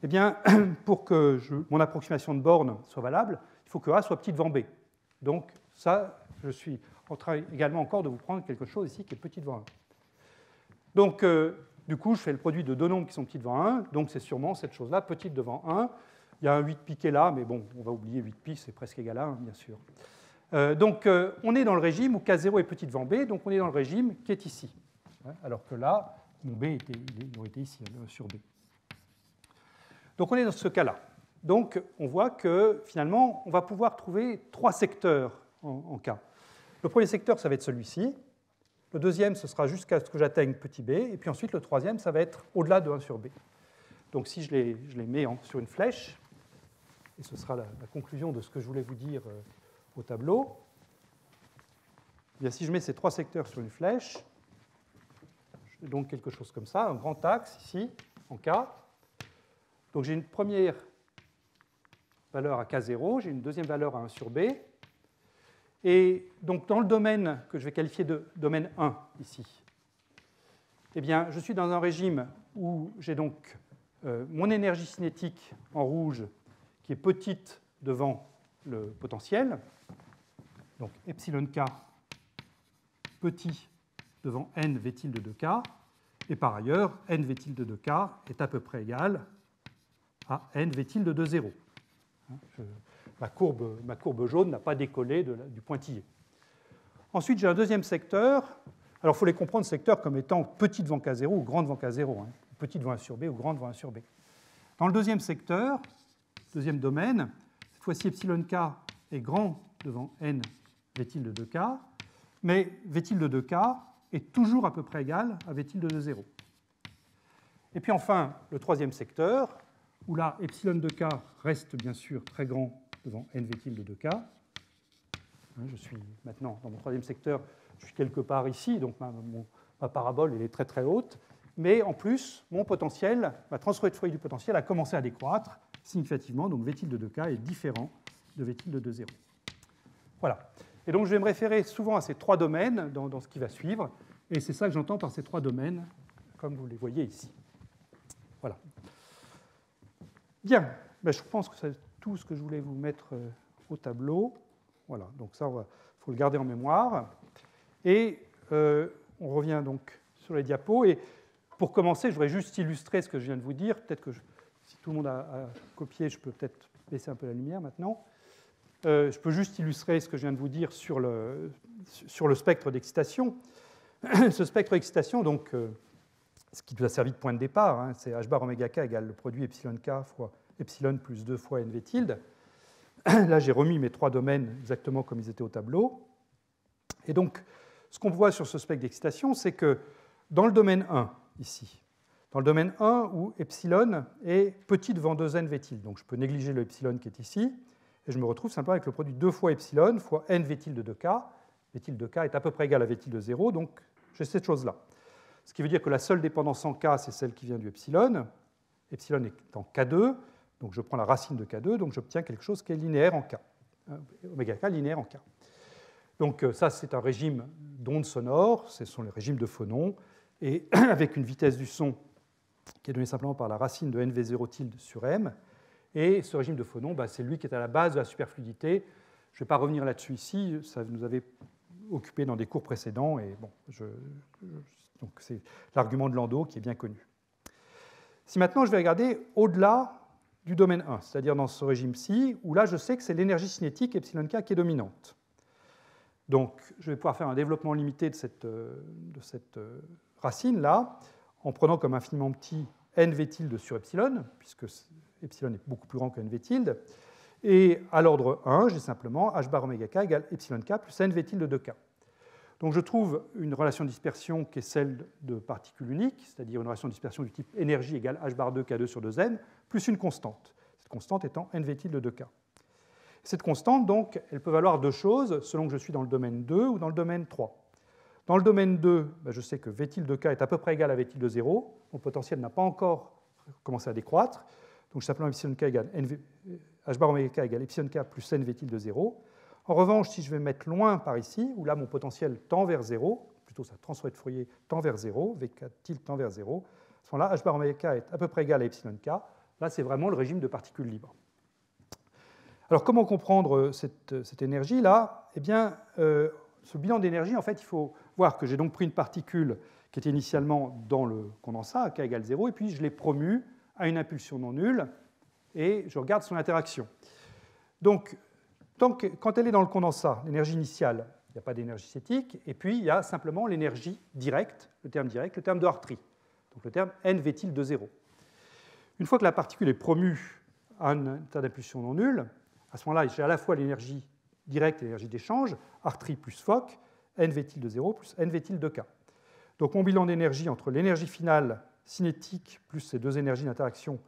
[SPEAKER 1] Eh bien, pour que mon approximation de borne soit valable, il faut que A soit petit devant B. Donc ça, je suis en train également encore de vous prendre quelque chose ici qui est petit devant 1. Donc, du coup, je fais le produit de deux nombres qui sont petits devant 1, donc c'est sûrement cette chose-là, petite devant 1. Il y a un 8pi qui est là, mais bon, on va oublier 8pi, c'est presque égal à 1, bien sûr. Donc, on est dans le régime où K0 est petit devant B, donc on est dans le régime qui est ici. Alors que là, mon B aurait été ici, sur B. Donc, on est dans ce cas-là. Donc, on voit que, finalement, on va pouvoir trouver trois secteurs en K. Le premier secteur, ça va être celui-ci. Le deuxième, ce sera jusqu'à ce que j'atteigne petit b. Et puis ensuite, le troisième, ça va être au-delà de 1 sur b. Donc, si je les mets sur une flèche, et ce sera la conclusion de ce que je voulais vous dire au tableau, eh bien, si je mets ces trois secteurs sur une flèche, j'ai donc quelque chose comme ça, un grand axe ici, en K. Donc, j'ai une première valeur à K0, j'ai une deuxième valeur à 1 sur B. Et donc, dans le domaine que je vais qualifier de domaine 1 ici, eh bien, je suis dans un régime où j'ai donc mon énergie cinétique en rouge qui est petite devant le potentiel, donc epsilon k petit devant n v tilde de k, et par ailleurs, n v tilde de k est à peu près égal à n v tilde de 0. Ma courbe jaune n'a pas décollé du pointillé. Ensuite, j'ai un deuxième secteur. Alors, il faut les comprendre, secteurs comme étant petit devant K0 ou grand devant K0. Petit devant 1 sur B ou grand devant 1 sur B. Dans le deuxième secteur, deuxième domaine, cette fois-ci, epsilon k est grand devant n v tilde de k, mais v tilde de k est toujours à peu près égal à v tilde de 0. Et puis enfin, le troisième secteur, où là, epsilon de k reste bien sûr très grand devant n v tilde de k. Je suis maintenant dans mon troisième secteur, je suis quelque part ici, donc ma parabole elle est très très haute, mais en plus, mon potentiel, ma transférée du potentiel a commencé à décroître significativement, donc v tilde de k est différent de v tilde de 0. Voilà. Et donc je vais me référer souvent à ces trois domaines dans ce qui va suivre, et c'est ça que j'entends par ces trois domaines, comme vous les voyez ici. Voilà. Bien, je pense que c'est tout ce que je voulais vous mettre au tableau. Voilà, donc ça, il faut le garder en mémoire. Et on revient donc sur les diapos. Et pour commencer, je voudrais juste illustrer ce que je viens de vous dire. Peut-être que si tout le monde a copié, je peux peut-être baisser un peu la lumière maintenant. Je peux juste illustrer ce que je viens de vous dire sur le spectre d'excitation. Ce spectre d'excitation, donc, ce qui nous a servi de point de départ, c'est h bar oméga k égale le produit epsilon k fois epsilon plus 2 fois nv tilde. Là, j'ai remis mes trois domaines exactement comme ils étaient au tableau. Et donc, ce qu'on voit sur ce spectre d'excitation, c'est que dans le domaine 1, ici, dans le domaine 1 où epsilon est petit devant 2n v tilde, donc je peux négliger le epsilon qui est ici, et je me retrouve simplement avec le produit 2 fois epsilon fois n v tilde de k. V tilde de k est à peu près égal à v tilde de 0, donc j'ai cette chose-là. Ce qui veut dire que la seule dépendance en k, c'est celle qui vient du epsilon. Epsilon est en k2, donc je prends la racine de k2, donc j'obtiens quelque chose qui est linéaire en k. Oméga k linéaire en k. Donc ça, c'est un régime d'ondes sonores, ce sont les régimes de phonons, et avec une vitesse du son qui est donnée simplement par la racine de nv0 tilde sur m. Et ce régime de phonons, c'est lui qui est à la base de la superfluidité. Je ne vais pas revenir là-dessus ici, ça nous avait occupé dans des cours précédents, et bon, donc c'est l'argument de Landau qui est bien connu. Si maintenant je vais regarder au-delà du domaine 1, c'est-à-dire dans ce régime-ci, où là, je sais que c'est l'énergie cinétique epsilon k qui est dominante. Donc, je vais pouvoir faire un développement limité de cette racine-là, en prenant comme infiniment petit nv tilde sur epsilon, puisque epsilon est beaucoup plus grand que nv tilde. Et à l'ordre 1, j'ai simplement h bar oméga k égale epsilon k plus nv tilde de k. Donc je trouve une relation de dispersion qui est celle de particules uniques, c'est-à-dire une relation de dispersion du type énergie égale h bar 2 k2 sur 2n, plus une constante. Cette constante étant nv tilde de k. Cette constante, donc, elle peut valoir deux choses, selon que je suis dans le domaine 2 ou dans le domaine 3. Dans le domaine 2, je sais que v tilde de k est à peu près égal à v tilde de 0. Mon potentiel n'a pas encore commencé à décroître. Donc, simplement epsilon k égale h bar oméga k égale epsilon k plus nv tilde de 0. En revanche, si je vais mettre loin par ici, où là mon potentiel tend vers 0, plutôt sa transformée de Fourier tend vers 0, v4 tilde tend vers 0, à ce moment-là, h bar oméga k est à peu près égal à epsilon k. Là, c'est vraiment le régime de particules libres. Alors, comment comprendre cette énergie-là? Eh bien, ce bilan d'énergie, en fait, il faut voir que j'ai donc pris une particule qui était initialement dans le condensat, à k égale 0, et puis je l'ai promue à une impulsion non nulle, et je regarde son interaction. Donc, quand elle est dans le condensat, l'énergie initiale, il n'y a pas d'énergie cinétique, et puis il y a simplement l'énergie directe, le terme de Hartree, donc le terme nv tilde de 0. Une fois que la particule est promue à un état d'impulsion non nulle, à ce moment-là, j'ai à la fois l'énergie directe et l'énergie d'échange, Hartree plus Fock, nv tilde de 0 plus nv tilde de k. Donc mon bilan d'énergie entre l'énergie finale cinétique plus ces deux énergies d'interaction,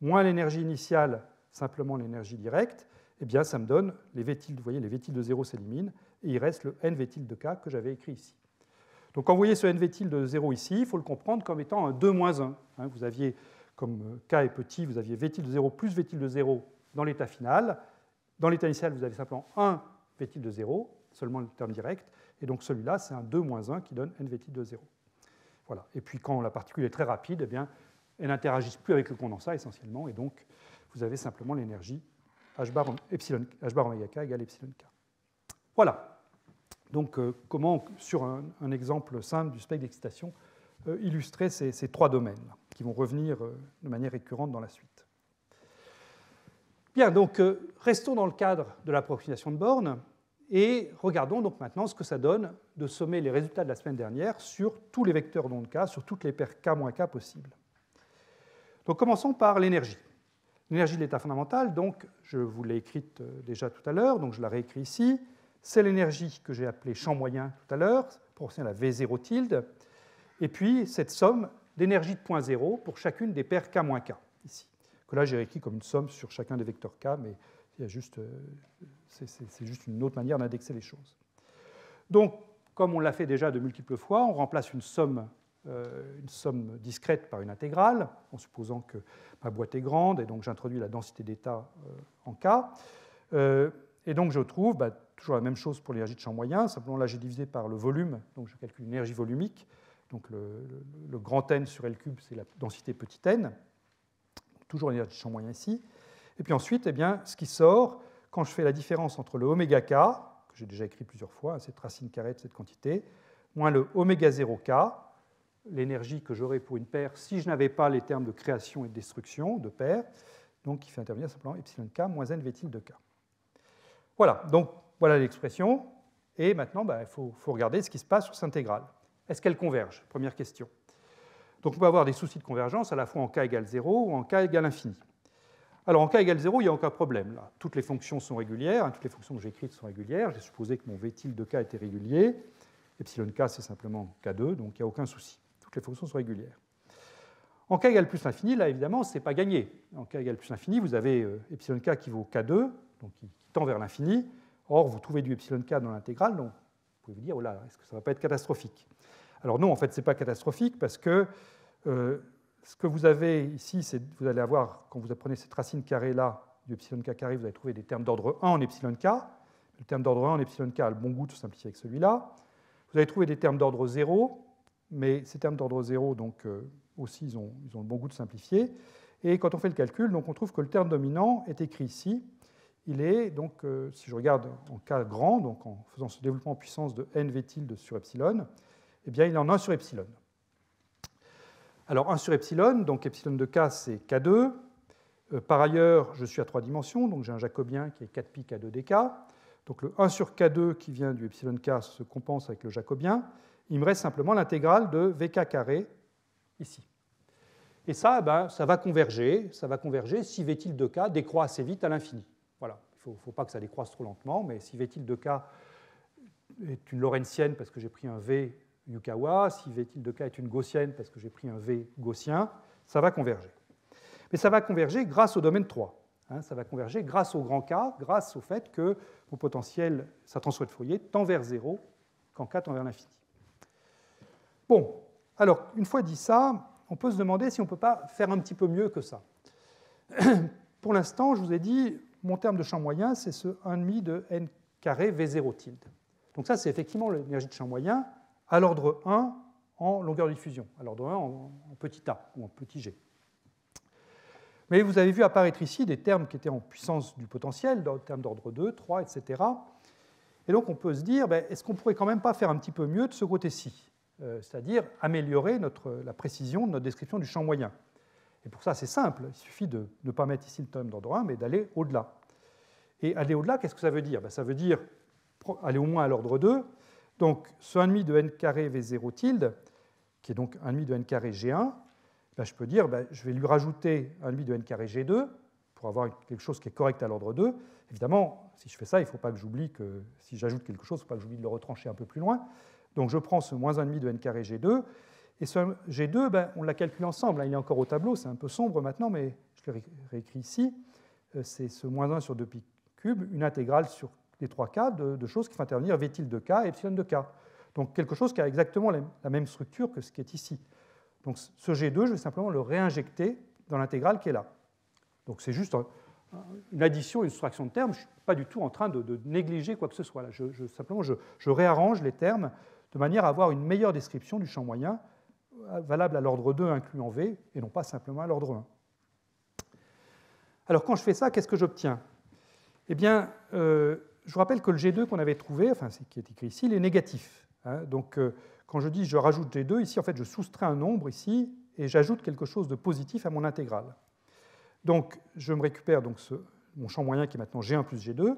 [SPEAKER 1] moins l'énergie initiale, simplement l'énergie directe, eh bien ça me donne les v tilde, vous voyez, les v tilde de 0 s'éliminent, et il reste le nv tilde de k que j'avais écrit ici. Donc quand vous voyez ce nv tilde de 0 ici, il faut le comprendre comme étant un 2-1. Vous aviez, comme k est petit, vous aviez v tilde de 0 plus v tilde de 0 dans l'état final. Dans l'état initial, vous avez simplement 1 v tilde de 0, seulement le terme direct, et donc celui-là, c'est un 2-1 qui donne nv tilde de 0. Voilà. Et puis quand la particule est très rapide, eh bien, elle n'interagit plus avec le condensat essentiellement, et donc vous avez simplement l'énergie h bar oméga k égale epsilon k. Voilà. Donc comment, sur un exemple simple du spectre d'excitation, illustrer ces trois domaines qui vont revenir de manière récurrente dans la suite. Bien, donc restons dans le cadre de l'approximation de borne et regardons donc maintenant ce que ça donne de sommer les résultats de la semaine dernière sur tous les vecteurs d'onde k, sur toutes les paires k-k possibles. Donc commençons par l'énergie. L'énergie de l'état fondamental, donc je vous l'ai écrite déjà tout à l'heure, donc je la réécris ici. C'est l'énergie que j'ai appelée champ moyen tout à l'heure, proportionnelle à V0 tilde, et puis cette somme d'énergie de point 0 pour chacune des paires k-k, ici. Que là, j'ai réécrit comme une somme sur chacun des vecteurs k, mais c'est juste une autre manière d'indexer les choses. Donc, comme on l'a fait déjà de multiples fois, on remplace une somme discrète par une intégrale, en supposant que ma boîte est grande, et donc j'introduis la densité d'état en k. Et donc, je trouve toujours la même chose pour l'énergie de champ moyen, simplement là, j'ai divisé par le volume, donc je calcule l'énergie volumique. Donc, le grand N sur L cube, c'est la densité petit n. Toujours l'énergie de champ moyen ici. Et puis ensuite, eh bien, ce qui sort, quand je fais la différence entre le oméga k, que j'ai déjà écrit plusieurs fois, cette racine carrée de cette quantité, moins le oméga 0k, l'énergie que j'aurais pour une paire si je n'avais pas les termes de création et de destruction de paires, donc qui fait intervenir simplement epsilon k moins n v tilde de k. Voilà, donc voilà l'expression. Et maintenant, il faut regarder ce qui se passe sur cette intégrale. Est-ce qu'elle converge? Première question. Donc on peut avoir des soucis de convergence à la fois en k égale 0 ou en k égale infini. Alors en k égale 0, il n'y a aucun problème. Là. Toutes les fonctions sont régulières, toutes les fonctions que j'ai écrites sont régulières. J'ai supposé que mon v tilde de k était régulier. Epsilon k, c'est simplement k2, donc il n'y a aucun souci. Toutes les fonctions sont régulières. En k égale plus l'infini, là évidemment, ce n'est pas gagné. En k égale plus l'infini, vous avez epsilon k qui vaut k2, donc qui tend vers l'infini. Or, vous trouvez du epsilon k dans l'intégrale, donc vous pouvez vous dire, oh là, est-ce que ça ne va pas être catastrophique? Alors non, en fait, ce n'est pas catastrophique parce que ce que vous avez ici, c'est vous allez avoir, quand vous apprenez cette racine carrée-là du epsilon k carré, vous allez trouver des termes d'ordre 1 en epsilon k. Le terme d'ordre 1 en epsilon k a le bon goût de se simplifier avec celui-là. Vous allez trouver des termes d'ordre 0, mais ces termes d'ordre 0, donc, aussi, ils ont le bon goût de simplifier. Et quand on fait le calcul, donc, on trouve que le terme dominant est écrit ici. Il est, donc, si je regarde en k grand, donc en faisant ce développement en puissance de nv tilde sur epsilon, eh bien, il est en 1 sur epsilon. Alors 1 sur epsilon, donc epsilon de k, c'est k2. Par ailleurs, je suis à 3 dimensions, donc j'ai un jacobien qui est 4pi k2 dk. Donc le 1 sur k2 qui vient du epsilon k se compense avec le jacobien. Il me reste simplement l'intégrale de vk carré ici. Et ça, ça va converger si v tilde de k décroît assez vite à l'infini. Voilà. Il ne faut pas que ça décroisse trop lentement, mais si v tilde de k est une lorentzienne parce que j'ai pris un v Yukawa, si v tilde de k est une gaussienne parce que j'ai pris un v gaussien, ça va converger. Mais ça va converger grâce au domaine 3. Ça va converger grâce au grand K, grâce au fait que mon potentiel, sa transfert de Fourier, tend vers 0 quand K tend vers l'infini. Bon, alors, une fois dit ça, on peut se demander si on ne peut pas faire un petit peu mieux que ça. Pour l'instant, je vous ai dit, mon terme de champ moyen, c'est ce 1,5 de n carré V0 tilde. Donc ça, c'est effectivement l'énergie de champ moyen à l'ordre 1 en longueur de diffusion, à l'ordre 1 en petit a ou en petit g. Mais vous avez vu apparaître ici des termes qui étaient en puissance du potentiel, des termes d'ordre 2, 3, etc. Et donc on peut se dire, est-ce qu'on ne pourrait quand même pas faire un petit peu mieux de ce côté-ci, c'est-à-dire améliorer la précision de notre description du champ moyen. Et pour ça, c'est simple, il suffit de ne pas mettre ici le terme d'ordre 1, mais d'aller au-delà. Et aller au-delà, qu'est-ce que ça veut dire? Ça veut dire aller au moins à l'ordre 2. Donc ce 1,5 de n carré V0 tilde, qui est donc 1,5 de n carré G1, je peux dire, je vais lui rajouter 1,5 de n carré G2 pour avoir quelque chose qui est correct à l'ordre 2. Évidemment, si je fais ça, il ne faut pas que j'oublie que si j'ajoute quelque chose, il ne faut pas que j'oublie de le retrancher un peu plus loin. Donc je prends ce moins 1,5 de n carré G2, et ce G2, on l'a calculé ensemble. Il est encore au tableau, c'est un peu sombre maintenant, mais je le réécris ici. C'est ce moins 1 sur 2pi cube, une intégrale sur les 3 k de choses qui font intervenir v tilde de k et epsilon de k. Donc quelque chose qui a exactement la même structure que ce qui est ici. Donc ce G2, je vais simplement le réinjecter dans l'intégrale qui est là. Donc c'est juste une addition, une soustraction de termes. Je ne suis pas du tout en train de négliger quoi que ce soit. Là. Simplement, je réarrange les termes de manière à avoir une meilleure description du champ moyen valable à l'ordre 2 inclus en V et non pas simplement à l'ordre 1. Alors quand je fais ça, qu'est-ce que j'obtiens? Eh bien, je vous rappelle que le G2 qu'on avait trouvé, enfin qui est écrit ici, il est négatif. Donc quand je dis je rajoute G2, ici en fait je soustrais un nombre ici et j'ajoute quelque chose de positif à mon intégrale. Donc je me récupère donc mon champ moyen qui est maintenant G1 plus G2,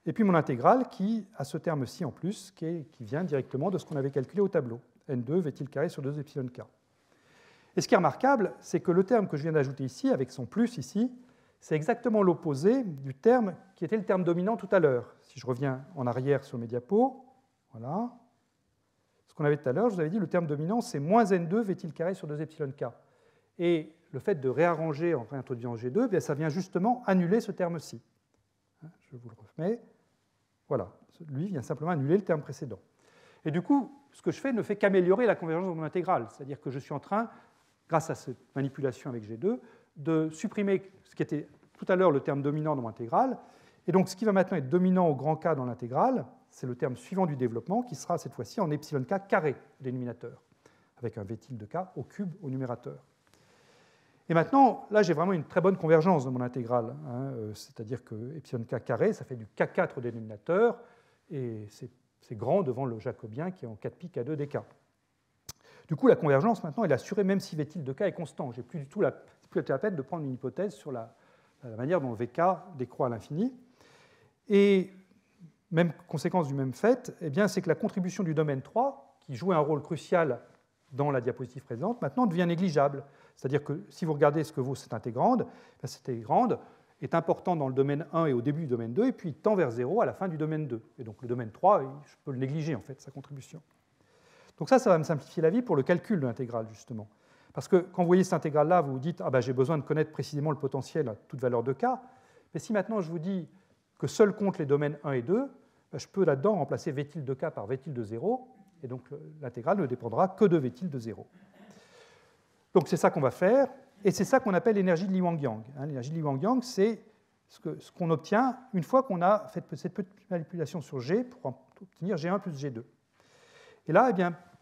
[SPEAKER 1] et puis mon intégrale qui a ce terme-ci en plus, qui vient directement de ce qu'on avait calculé au tableau, N2 v tilde carré sur 2 epsilon k. Et ce qui est remarquable, c'est que le terme que je viens d'ajouter ici, avec son plus ici, c'est exactement l'opposé du terme qui était le terme dominant tout à l'heure. Si je reviens en arrière sur mes diapos, voilà. Ce qu'on avait tout à l'heure, je vous avais dit le terme dominant, c'est moins N2 v tilde carré sur 2 epsilon k. Et le fait de réarranger en réintroduisant G2, ça vient justement annuler ce terme-ci. Je vous le remets. Voilà, lui vient simplement annuler le terme précédent. Et du coup, ce que je fais ne fait qu'améliorer la convergence de mon intégrale. C'est-à-dire que je suis en train, grâce à cette manipulation avec G2, de supprimer ce qui était tout à l'heure le terme dominant dans mon intégrale. Et donc, ce qui va maintenant être dominant au grand K dans l'intégrale, c'est le terme suivant du développement, qui sera cette fois-ci en epsilon k carré, dénominateur, avec un v tilde de k au cube au numérateur. Et maintenant, là, j'ai vraiment une très bonne convergence de mon intégrale. C'est-à-dire que epsilon k carré, ça fait du k4 au dénominateur, et c'est grand devant le jacobien qui est en 4pi k2 dk. Du coup, la convergence, maintenant, elle est assurée même si v tilde de k est constant. Je n'ai plus du tout la peine de prendre une hypothèse sur la manière dont vk décroît à l'infini. Et même conséquence du même fait, c'est que la contribution du domaine 3, qui jouait un rôle crucial dans la diapositive présente, maintenant devient négligeable. C'est-à-dire que si vous regardez ce que vaut cette intégrande, cette intégrande est importante dans le domaine 1 et au début du domaine 2, et puis il tend vers 0 à la fin du domaine 2. Et donc le domaine 3, je peux le négliger, en fait, sa contribution. Donc ça va me simplifier la vie pour le calcul de l'intégrale, justement. Parce que quand vous voyez cette intégrale-là, vous vous dites « j'ai besoin de connaître précisément le potentiel à toute valeur de k », mais si maintenant je vous dis que seul compte les domaines 1 et 2, je peux là-dedans remplacer v tilde de k par v tilde de 0, et donc l'intégrale ne dépendra que de v tilde de 0. Donc c'est ça qu'on va faire, et c'est ça qu'on appelle l'énergie de Lee-Wang-Yang. L'énergie de Lee-Wang-Yang, c'est ce qu'on obtient une fois qu'on a fait cette petite manipulation sur G pour obtenir G1 plus G2. Et là,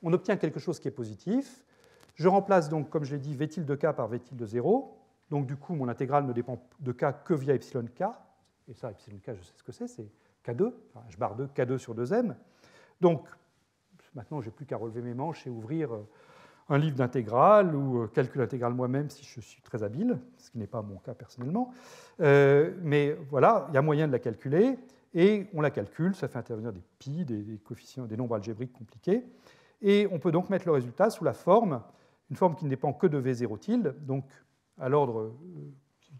[SPEAKER 1] on obtient quelque chose qui est positif. Je remplace donc, comme je l'ai dit, v tilde de k par v tilde de 0. Donc du coup, mon intégrale ne dépend de k que via epsilon k. Et ça, epsilon k, je sais ce que c'est K2, enfin, h bar 2, K2 sur 2m. Donc, maintenant, je n'ai plus qu'à relever mes manches et ouvrir un livre d'intégrale ou calcul intégral moi-même si je suis très habile, ce qui n'est pas mon cas personnellement. Mais voilà, il y a moyen de la calculer et on la calcule, ça fait intervenir des pi, des coefficients, des nombres algébriques compliqués. Et on peut donc mettre le résultat sous la forme, une forme qui ne dépend que de V0 tilde, donc à l'ordre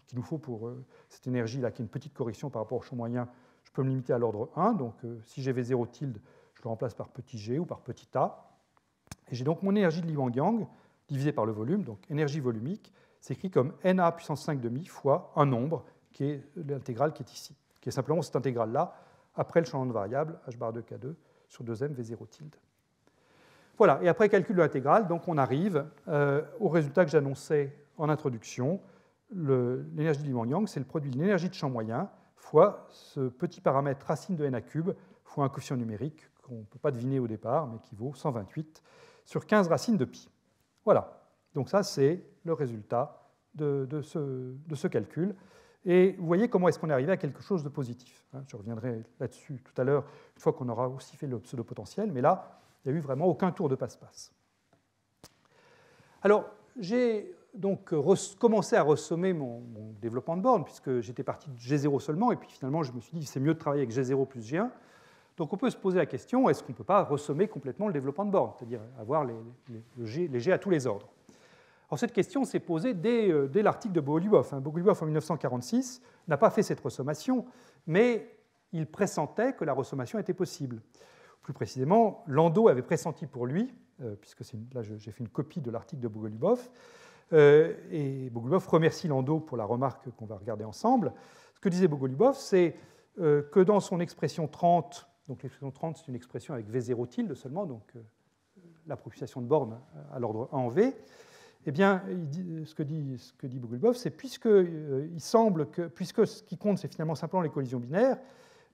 [SPEAKER 1] qu'il nous faut pour cette énergie-là, qui est une petite correction par rapport au champ moyen, je peux me limiter à l'ordre 1. Donc si j'ai V0 tilde, je le remplace par petit g ou par petit a. Et j'ai donc mon énergie de Li Wang-Yang divisée par le volume, donc énergie volumique, s'écrit comme Na puissance 5 demi fois un nombre, qui est l'intégrale qui est ici, qui est simplement cette intégrale-là, après le changement de variable, h bar de K2 sur 2m V0 tilde. Voilà, et après calcul de l'intégrale, donc on arrive au résultat que j'annonçais en introduction. L'énergie de Li Wang-Yang, c'est le produit de l'énergie de champ moyen fois ce petit paramètre racine de Na³ fois un coefficient numérique qu'on ne peut pas deviner au départ, mais qui vaut 128 sur 15 racines de pi. Voilà, donc ça c'est le résultat de ce calcul. Et vous voyez comment est-ce qu'on est arrivé à quelque chose de positif. Je reviendrai là-dessus tout à l'heure, une fois qu'on aura aussi fait le pseudo-potentiel, mais là, il n'y a eu vraiment aucun tour de passe-passe. Alors, j'ai donc commencé à ressommer mon développement de borne, puisque j'étais parti de G0 seulement, et puis finalement, je me suis dit c'est mieux de travailler avec G0 plus G1. Donc on peut se poser la question, est-ce qu'on ne peut pas ressommer complètement le développement de borne, c'est-à-dire avoir les G à tous les ordres? Alors cette question s'est posée dès l'article de Bogoliubov. Bogoliubov, en 1946, n'a pas fait cette ressommation, mais il pressentait que la ressommation était possible. Plus précisément, Landau avait pressenti pour lui, puisque là j'ai fait une copie de l'article de Bogoliubov, et Bogoliubov remercie Landau pour la remarque qu'on va regarder ensemble. Ce que disait Bogoliubov, c'est que dans son expression 30, donc l'expression 30 c'est une expression avec V0 tilde seulement, donc l'approximation de borne à l'ordre 1 en V, eh bien, ce que dit Bogoliubov, c'est puisque ce qui compte, c'est finalement simplement les collisions binaires,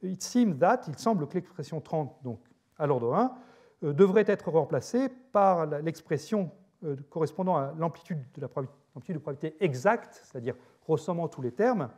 [SPEAKER 1] il semble que l'expression 30, donc à l'ordre 1, devrait être remplacée par l'expression correspondant à l'amplitude de probabilité exacte, c'est-à-dire ressommant tous les termes,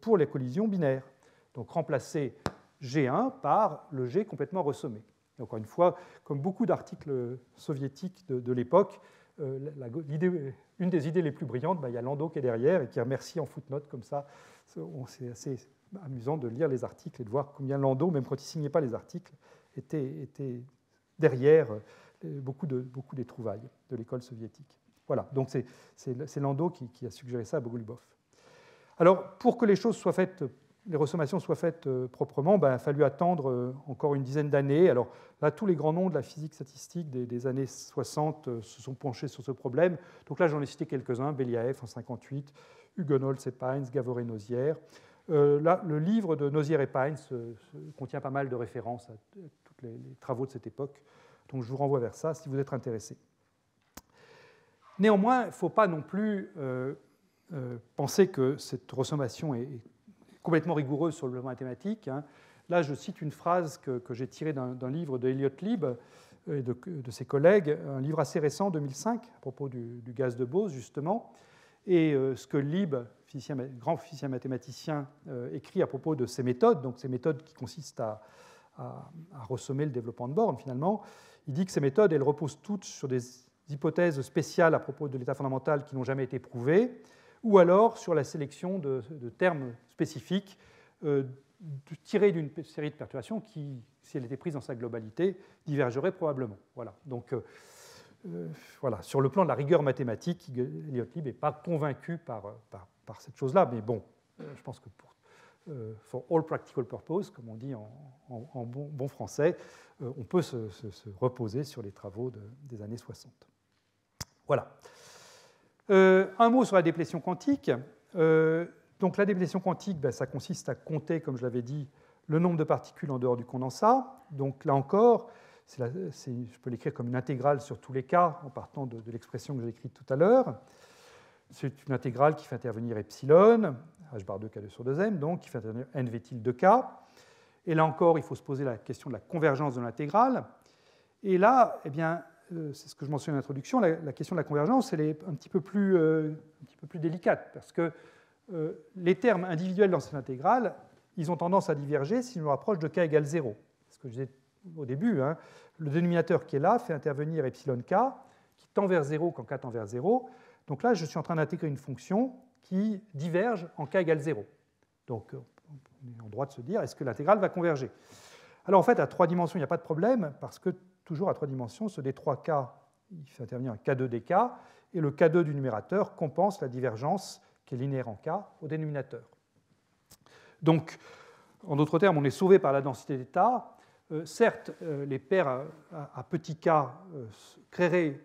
[SPEAKER 1] pour les collisions binaires. Donc remplacer G1 par le G complètement ressommé. Et encore une fois, comme beaucoup d'articles soviétiques de l'époque, une des idées les plus brillantes, il y a Landau qui est derrière et qui remercie en footnote comme ça. C'est assez amusant de lire les articles et de voir combien Landau, même quand il ne signait pas les articles, était derrière beaucoup des trouvailles de l'école soviétique. Voilà, donc c'est Landau qui a suggéré ça à Bogoliubov. Alors, pour que les choses soient faites, les ressommations soient faites proprement, il a fallu attendre encore une dizaine d'années. Alors là, tous les grands noms de la physique statistique des années 60 se sont penchés sur ce problème. Donc là, j'en ai cité quelques-uns, Beliaev en 1958, Hugenholtz et Pines, Gavor et Nozière. Là, le livre de Nozière et Pines contient pas mal de références à tous les travaux de cette époque. Donc je vous renvoie vers ça si vous êtes intéressé. Néanmoins, il ne faut pas non plus penser que cette ressommation est complètement rigoureuse sur le plan mathématique. Là, je cite une phrase que j'ai tirée d'un livre de Elliott Lieb et de ses collègues, un livre assez récent, 2005, à propos du gaz de Bose, justement. Et ce que Lieb, grand physicien mathématicien, écrit à propos de ces méthodes, donc ces méthodes qui consistent à ressommer le développement de borne, finalement, il dit que ces méthodes, elles reposent toutes sur des hypothèses spéciales à propos de l'état fondamental qui n'ont jamais été prouvées, ou alors sur la sélection de termes spécifiques tirés d'une série de perturbations qui, si elle était prise dans sa globalité, divergeraient probablement. Voilà. Donc, voilà. Sur le plan de la rigueur mathématique, Elliott Lieb n'est pas convaincu par cette chose-là, mais bon, je pense que for all practical purposes, comme on dit en bon français, on peut se reposer sur les travaux des années 60. Voilà. Un mot sur la déplétion quantique. Donc la déplétion quantique, ça consiste à compter, comme je l'avais dit, le nombre de particules en dehors du condensat. Donc là encore, je peux l'écrire comme une intégrale sur tous les cas, en partant de l'expression que j'ai écrite tout à l'heure. C'est une intégrale qui fait intervenir epsilon, h bar 2 K2 sur 2m, donc qui fait intervenir nv tilde de K. Et là encore, il faut se poser la question de la convergence de l'intégrale. Et là, eh bien, c'est ce que je mentionne en introduction, la question de la convergence, elle est un petit peu plus délicate, parce que les termes individuels dans cette intégrale, ils ont tendance à diverger si je me rapproche de k égale 0. Ce que je disais au début, le dénominateur qui est là fait intervenir epsilon k, qui tend vers 0 quand k tend vers 0. Donc là, je suis en train d'intégrer une fonction qui diverge en k égale 0. Donc on est en droit de se dire, est-ce que l'intégrale va converger? Alors en fait, à 3 dimensions, il n'y a pas de problème, parce que toujours à 3 dimensions, ce d3k, il fait intervenir un k2 dk, et le k2 du numérateur compense la divergence qui est linéaire en k au dénominateur. Donc, en d'autres termes, on est sauvé par la densité d'état. Certes, les paires à petit k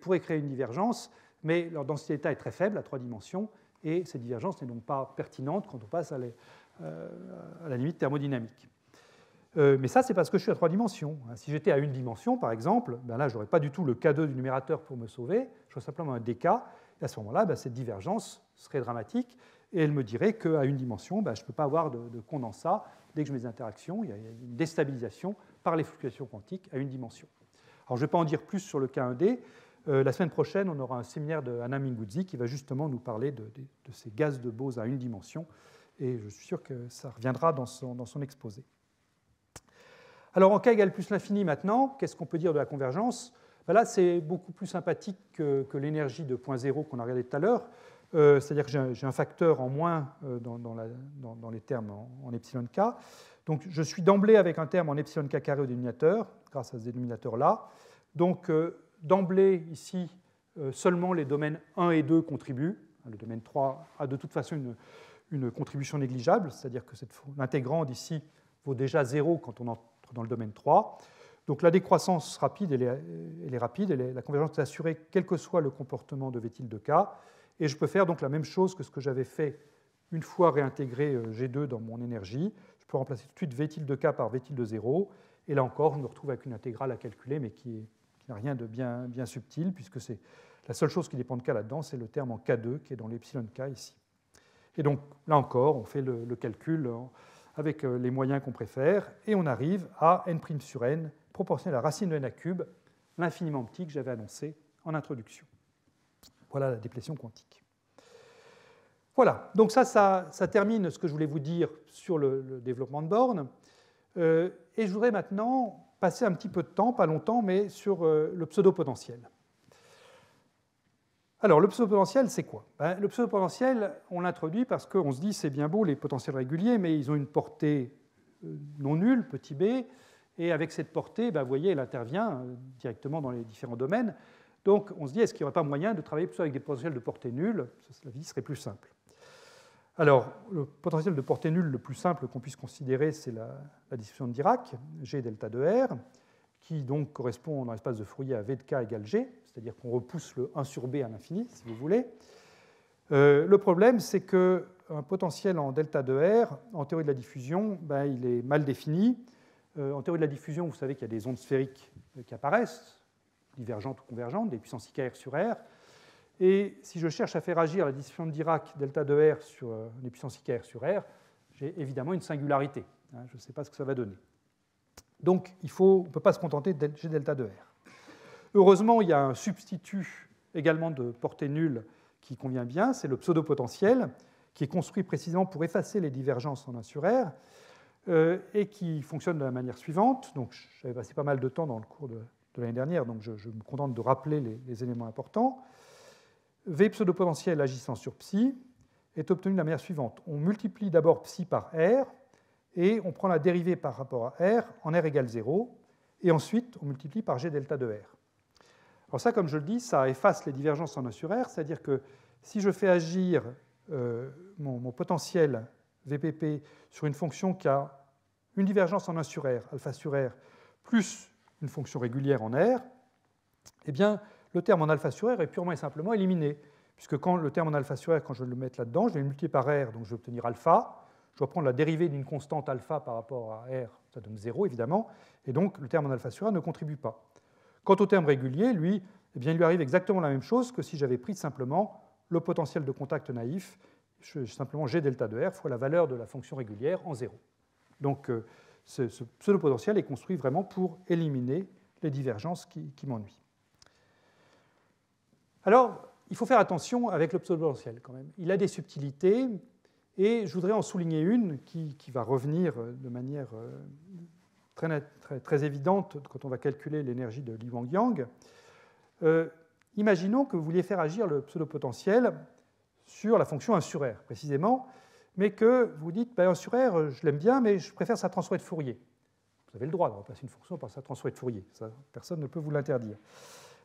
[SPEAKER 1] pourraient créer une divergence, mais leur densité d'état est très faible à 3 dimensions, et cette divergence n'est donc pas pertinente quand on passe à la limite thermodynamique. Mais ça, c'est parce que je suis à 3 dimensions. Si j'étais à 1 dimension, par exemple, ben là, je n'aurais pas du tout le k2 du numérateur pour me sauver, j'aurais simplement un dk, et à ce moment-là, ben, cette divergence serait dramatique, et elle me dirait qu'à 1 dimension, ben, je ne peux pas avoir de condensat. Dès que je mets des interactions, il y a une déstabilisation par les fluctuations quantiques à 1 dimension. Alors, je ne vais pas en dire plus sur le K1D. La semaine prochaine, on aura un séminaire de Anna Minguzzi qui va justement nous parler de ces gaz de Bose à 1 dimension, et je suis sûr que ça reviendra dans son exposé. Alors, en k égale plus l'infini maintenant, qu'est-ce qu'on peut dire de la convergence? Ben là, c'est beaucoup plus sympathique que l'énergie de point zéro qu'on a regardé tout à l'heure. C'est-à-dire que j'ai un facteur en moins dans les termes en epsilon k. Donc, je suis d'emblée avec un terme en epsilon k carré au dénominateur, grâce à ce dénominateur-là. Donc, d'emblée, ici, seulement les domaines 1 et 2 contribuent. Le domaine 3 a de toute façon une contribution négligeable, c'est-à-dire que l'intégrande ici vaut déjà 0 quand on entre dans le domaine 3. Donc la décroissance rapide, elle est rapide, la convergence est assurée quel que soit le comportement de V-tilde de K. Et je peux faire donc la même chose que ce que j'avais fait une fois réintégré G2 dans mon énergie. Je peux remplacer tout de suite V-tilde de K par V-tilde de 0. Et là encore, je me retrouve avec une intégrale à calculer, mais qui n'a rien de bien subtil, puisque c'est la seule chose qui dépend de K là-dedans, c'est le terme en K2 qui est dans l'epsilon K ici. Et donc là encore, on fait le calcul avec les moyens qu'on préfère, et on arrive à n' sur n, proportionnel à la racine de n à cube, l'infiniment petit que j'avais annoncé en introduction. Voilà la déplétion quantique. Voilà, donc ça termine ce que je voulais vous dire sur le développement de bornes. Et je voudrais maintenant passer un petit peu de temps, pas longtemps, mais sur le pseudo-potentiel. Alors, le pseudo-potentiel, c'est quoi? Le pseudo-potentiel, on l'introduit parce qu'on se dit c'est bien beau les potentiels réguliers, mais ils ont une portée non nulle, petit b, et avec cette portée, vous voyez, elle intervient directement dans les différents domaines. Donc, on se dit, est-ce qu'il n'y aurait pas moyen de travailler plutôt avec des potentiels de portée nulle? La vie serait plus simple. Alors, le potentiel de portée nulle le plus simple qu'on puisse considérer, c'est la distribution de Dirac, G delta de R, qui donc correspond dans l'espace de Fourier à V de K égale G, c'est-à-dire qu'on repousse le 1 sur B à l'infini, si vous voulez. Le problème, c'est qu'un potentiel en delta de R, en théorie de la diffusion, il est mal défini. En théorie de la diffusion, vous savez qu'il y a des ondes sphériques qui apparaissent, divergentes ou convergentes, des puissances IKR sur R. Et si je cherche à faire agir la distribution de Dirac delta de R sur les puissances IKR sur R, j'ai évidemment une singularité. Je ne sais pas ce que ça va donner. Donc, on ne peut pas se contenter de G delta de R. Heureusement, il y a un substitut également de portée nulle qui convient bien, c'est le pseudo-potentiel, qui est construit précisément pour effacer les divergences en 1 sur R, et qui fonctionne de la manière suivante. Donc, j'avais passé pas mal de temps dans le cours de l'année dernière, donc je me contente de rappeler les éléments importants. V pseudo-potentiel agissant sur psi est obtenu de la manière suivante. On multiplie d'abord psi par R, et on prend la dérivée par rapport à R en R égale 0, et ensuite on multiplie par G delta de R. Alors ça, comme je le dis, ça efface les divergences en 1 sur R, c'est-à-dire que si je fais agir mon potentiel VPP sur une fonction qui a une divergence en 1 sur R, alpha sur R, plus une fonction régulière en R, eh bien, le terme en alpha sur R est purement et simplement éliminé, puisque quand le terme en alpha sur R, quand je vais le mettre là-dedans, je vais le multiplier par R, donc je vais obtenir alpha. Je dois prendre la dérivée d'une constante alpha par rapport à R, ça donne 0 évidemment, et donc le terme en alpha sur R ne contribue pas. Quant au terme régulier, lui, eh bien, il lui arrive exactement la même chose que si j'avais pris simplement le potentiel de contact naïf, simplement G delta de R fois la valeur de la fonction régulière en 0. Donc ce pseudo-potentiel est construit vraiment pour éliminer les divergences qui m'ennuient. Alors, il faut faire attention avec le pseudo-potentiel quand même. Il a des subtilités, et je voudrais en souligner une qui va revenir de manière très évidente quand on va calculer l'énergie de Li Wang Yang. imaginons que vous vouliez faire agir le pseudo-potentiel sur la fonction 1 sur R, précisément, mais que vous dites, 1 sur R, je l'aime bien, mais je préfère sa transformée de Fourier. Vous avez le droit de remplacer une fonction par sa transformée de Fourier. Ça, personne ne peut vous l'interdire.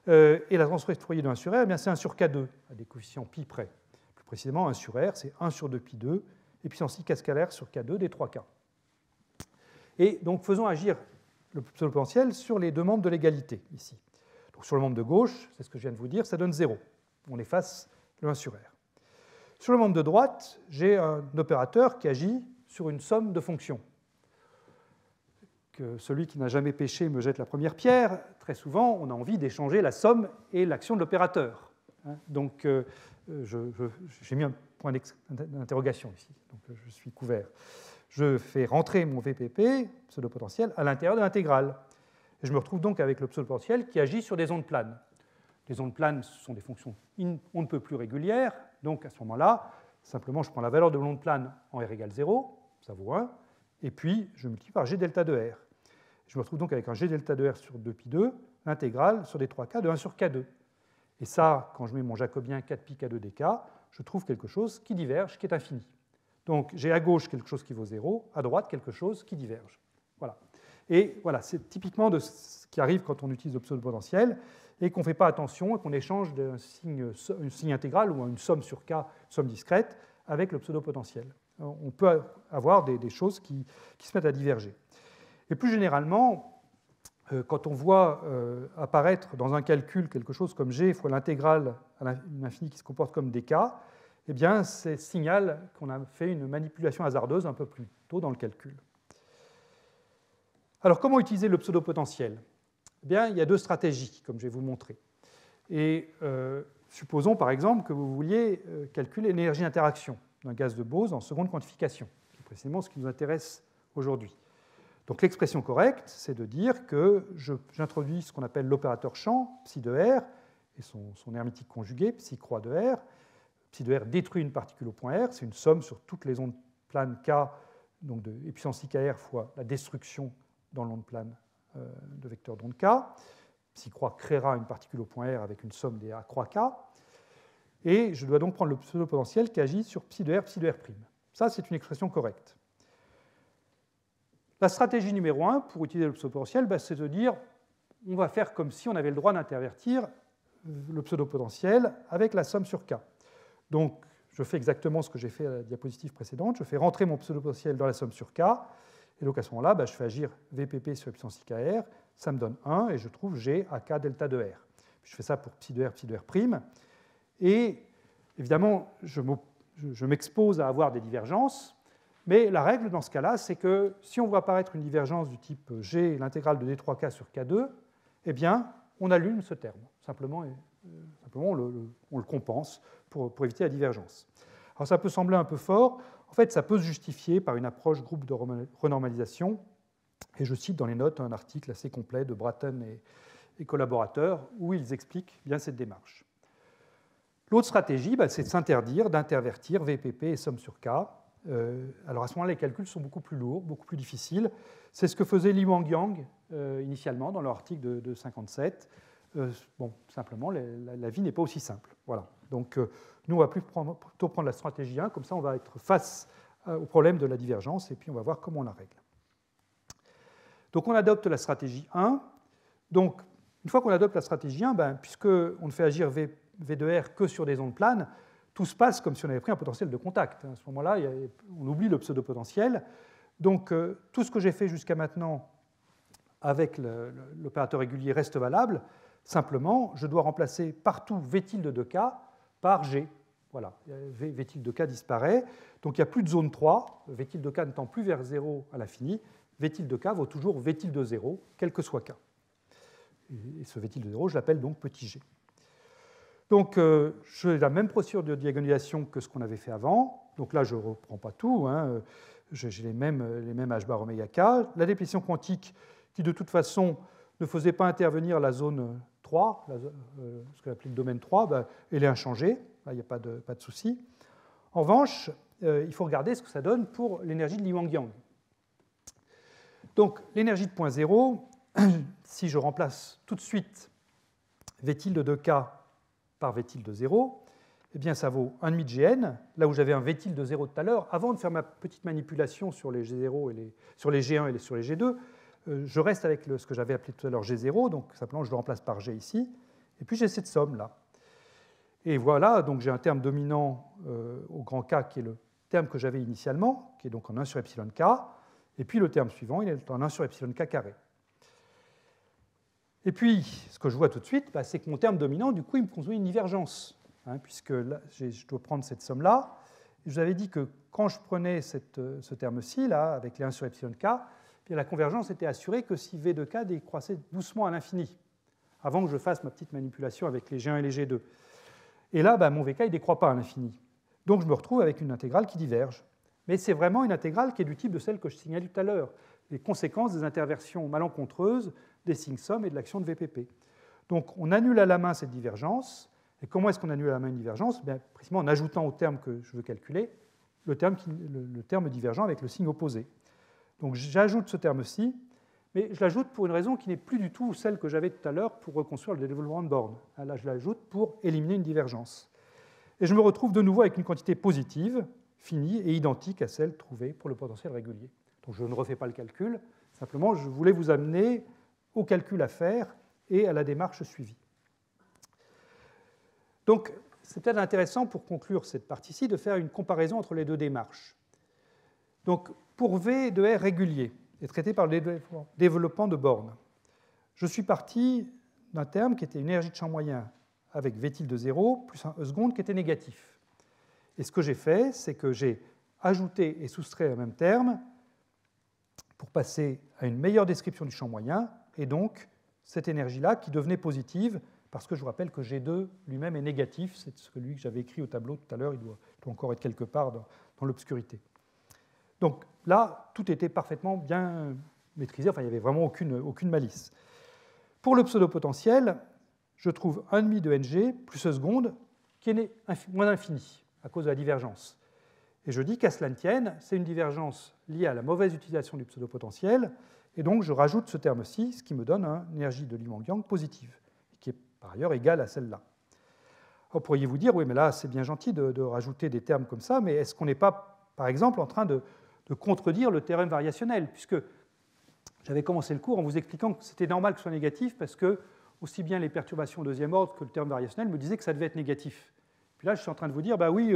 [SPEAKER 1] Et la transformée de Fourier de 1 sur R, c'est 1 sur K2, à des coefficients pi près. Plus précisément, 1 sur R, c'est 1 sur 2 pi 2, et puissance i cascalaire sur K2 des 3K. Et donc, faisons agir le pseudo-potentiel sur les deux membres de l'égalité, ici. Donc, sur le membre de gauche, c'est ce que je viens de vous dire, ça donne 0. On efface le 1 sur R. Sur le membre de droite, j'ai un opérateur qui agit sur une somme de fonctions. Que celui qui n'a jamais péché me jette la première pierre. Très souvent, on a envie d'échanger la somme et l'action de l'opérateur. Donc, j'ai mis un point d'interrogation ici, donc je suis couvert. Je fais rentrer mon VPP, pseudo-potentiel, à l'intérieur de l'intégrale. Et je me retrouve donc avec le pseudo-potentiel qui agit sur des ondes planes. Les ondes planes, ce sont des fonctions on ne peut plus régulières. Donc, à ce moment-là, simplement, je prends la valeur de l'onde plane en R égale 0, ça vaut 1, et puis je multiplie par G delta de R. Je me retrouve donc avec un G delta de R sur 2pi2, l'intégrale sur des 3K de 1 sur K2. Et ça, quand je mets mon jacobien 4pi K2 dk, je trouve quelque chose qui diverge, qui est infini. Donc, j'ai à gauche quelque chose qui vaut 0, à droite quelque chose qui diverge. Voilà. Et voilà, c'est typiquement de ce qui arrive quand on utilise le pseudo-potentiel et qu'on ne fait pas attention et qu'on échange un signe intégral ou une somme sur K, somme discrète, avec le pseudo-potentiel. On peut avoir des choses qui se mettent à diverger. Et plus généralement, quand on voit apparaître dans un calcul quelque chose comme G fois l'intégrale à l'infini qui se comporte comme dk, eh bien, c'est signal qu'on a fait une manipulation hasardeuse un peu plus tôt dans le calcul. Alors, comment utiliser le pseudo-potentiel ? Eh bien, il y a deux stratégies, comme je vais vous montrer. Et supposons, par exemple, que vous vouliez calculer l'énergie d'interaction d'un gaz de Bose en seconde quantification, qui est précisément ce qui nous intéresse aujourd'hui. Donc, l'expression correcte, c'est de dire que j'introduis ce qu'on appelle l'opérateur champ, psi de R, et son hermétique conjugué, psi croix de R. Psi de R détruit une particule au point R, c'est une somme sur toutes les ondes planes K, donc de e puissance IKR fois la destruction dans l'onde plane de vecteurs d'onde K. Psi croix créera une particule au point R avec une somme des A croix K. Et je dois donc prendre le pseudo-potentiel qui agit sur psi de R'. Ça, c'est une expression correcte. La stratégie numéro 1 pour utiliser le pseudo-potentiel, c'est de dire on va faire comme si on avait le droit d'intervertir le pseudo-potentiel avec la somme sur K. Donc, je fais exactement ce que j'ai fait à la diapositive précédente. Je fais rentrer mon pseudo-potentiel dans la somme sur K. Et donc, à ce moment-là, je fais agir VPP sur la puissance IKR. Ça me donne 1 et je trouve G à K delta de R. Je fais ça pour psi de R'. Et évidemment, je m'expose à avoir des divergences. Mais la règle dans ce cas-là, c'est que si on voit apparaître une divergence du type G, l'intégrale de D3K sur K2, eh bien, on allume ce terme. Simplement on le compense pour éviter la divergence. Alors ça peut sembler un peu fort. En fait, ça peut se justifier par une approche groupe de renormalisation. Et je cite dans les notes un article assez complet de Bratton et collaborateurs où ils expliquent bien cette démarche. L'autre stratégie, c'est de s'interdire d'intervertir VPP et somme sur K. Alors à ce moment-là, les calculs sont beaucoup plus lourds, beaucoup plus difficiles. C'est ce que faisait Li Wang-Yang initialement dans leur article de 1957. Simplement, la vie n'est pas aussi simple. Voilà. Donc, nous, on va plutôt prendre la stratégie 1, comme ça, on va être face au problème de la divergence, et puis on va voir comment on la règle. Donc, on adopte la stratégie 1. Donc, une fois qu'on adopte la stratégie 1, puisqu'on ne fait agir V de R que sur des ondes planes, tout se passe comme si on avait pris un potentiel de contact. À ce moment-là, on oublie le pseudo-potentiel. Donc, tout ce que j'ai fait jusqu'à maintenant avec l'opérateur régulier reste valable. Simplement, je dois remplacer partout V tilde de K par G. Voilà, V tilde de K disparaît. Donc, il n'y a plus de zone 3. V tilde de K ne tend plus vers 0 à l'infini. V tilde de K vaut toujours V tilde de 0, quel que soit K. Et ce V tilde de 0, je l'appelle donc petit g. Donc, j'ai la même procédure de diagonalisation que ce qu'on avait fait avant. Donc là, je ne reprends pas tout. J'ai les mêmes h bar oméga K. La déplétion quantique qui, de toute façon, ne faisait pas intervenir la zone 3, ce qu'on appelle le domaine 3, elle est inchangée. Là, il n'y a pas de souci. En revanche, il faut regarder ce que ça donne pour l'énergie de Li Wang-Yang. Donc, l'énergie de point 0, si je remplace tout de suite V tilde de K par V tilde de 0, eh bien ça vaut 1,5 de Gn, là où j'avais un V tilde de 0 tout à l'heure. Avant de faire ma petite manipulation sur les G0 et sur les G1 et sur les G2, je reste avec ce que j'avais appelé tout à l'heure G0, donc simplement je le remplace par G ici, et puis j'ai cette somme-là. Et voilà, donc j'ai un terme dominant au grand K qui est le terme que j'avais initialement, qui est donc en 1 sur epsilon k, et puis le terme suivant, il est en 1 sur epsilon k carré. Et puis, ce que je vois tout de suite, c'est que mon terme dominant, du coup, il me conduit une divergence, puisque là, je dois prendre cette somme-là. Je vous avais dit que quand je prenais ce terme-ci, là, avec les 1 sur epsilon k, bien, la convergence était assurée que si V de k décroissait doucement à l'infini, avant que je fasse ma petite manipulation avec les G1 et les G2. Et là, mon Vk ne décroît pas à l'infini. Donc je me retrouve avec une intégrale qui diverge. Mais c'est vraiment une intégrale qui est du type de celle que je signalais tout à l'heure, les conséquences des interversions malencontreuses des signes somme et de l'action de VPP. Donc on annule à la main cette divergence. Et comment est-ce qu'on annule à la main une divergence? Précisément en ajoutant au terme que je veux calculer le terme divergent avec le signe opposé. Donc j'ajoute ce terme-ci, mais je l'ajoute pour une raison qui n'est plus du tout celle que j'avais tout à l'heure pour reconstruire le développement de borne. Là, je l'ajoute pour éliminer une divergence. Et je me retrouve de nouveau avec une quantité positive, finie et identique à celle trouvée pour le potentiel régulier. Donc je ne refais pas le calcul, simplement je voulais vous amener au calcul à faire et à la démarche suivie. Donc c'est peut-être intéressant pour conclure cette partie-ci de faire une comparaison entre les deux démarches. Donc pour V de R régulier, et traité par le développement de borne, je suis parti d'un terme qui était une énergie de champ moyen avec V tilde de 0 plus un E seconde qui était négatif. Et ce que j'ai fait, c'est que j'ai ajouté et soustrait un même terme pour passer à une meilleure description du champ moyen, et donc cette énergie-là qui devenait positive, parce que je vous rappelle que G2 lui-même est négatif, c'est celui que j'avais écrit au tableau tout à l'heure, il doit encore être quelque part dans l'obscurité. Donc là, tout était parfaitement bien maîtrisé, enfin il n'y avait vraiment aucune malice. Pour le pseudo-potentiel, je trouve 1,5 de Ng plus E seconde qui est moins infini à cause de la divergence. Et je dis qu'à cela ne tienne, c'est une divergence liée à la mauvaise utilisation du pseudo-potentiel, et donc je rajoute ce terme-ci, ce qui me donne une énergie de Lee Wang-Yang positive, qui est par ailleurs égale à celle-là. Vous pourriez vous dire, oui, mais là, c'est bien gentil de rajouter des termes comme ça, mais est-ce qu'on n'est pas, par exemple, en train de contredire le théorème variationnel, puisque j'avais commencé le cours en vous expliquant que c'était normal que ce soit négatif, parce que aussi bien les perturbations au deuxième ordre que le théorème variationnel me disaient que ça devait être négatif. Puis là, je suis en train de vous dire, oui,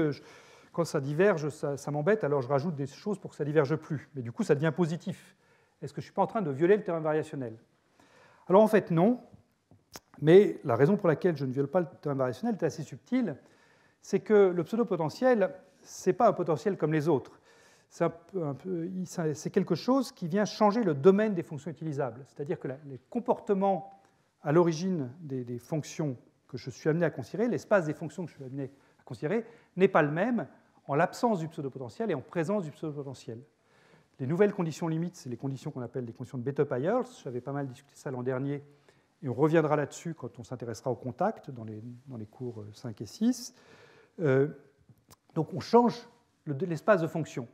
[SPEAKER 1] quand ça diverge, ça m'embête, alors je rajoute des choses pour que ça ne diverge plus. Mais du coup, ça devient positif. Est-ce que je ne suis pas en train de violer le théorème variationnel? Alors en fait, non. Mais la raison pour laquelle je ne viole pas le théorème variationnel est assez subtile. C'est que le pseudo-potentiel, ce n'est pas un potentiel comme les autres. C'est quelque chose qui vient changer le domaine des fonctions utilisables. C'est-à-dire que les comportements à l'origine des fonctions que je suis amené à considérer, l'espace des fonctions que je suis amené à considérer, n'est pas le même en l'absence du pseudo-potentiel et en présence du pseudo-potentiel. Les nouvelles conditions limites, c'est les conditions qu'on appelle les conditions de Bethe-Pyers. J'avais pas mal discuté ça l'an dernier, et on reviendra là-dessus quand on s'intéressera au contact dans les cours 5 et 6. Donc on change l'espace de fonction.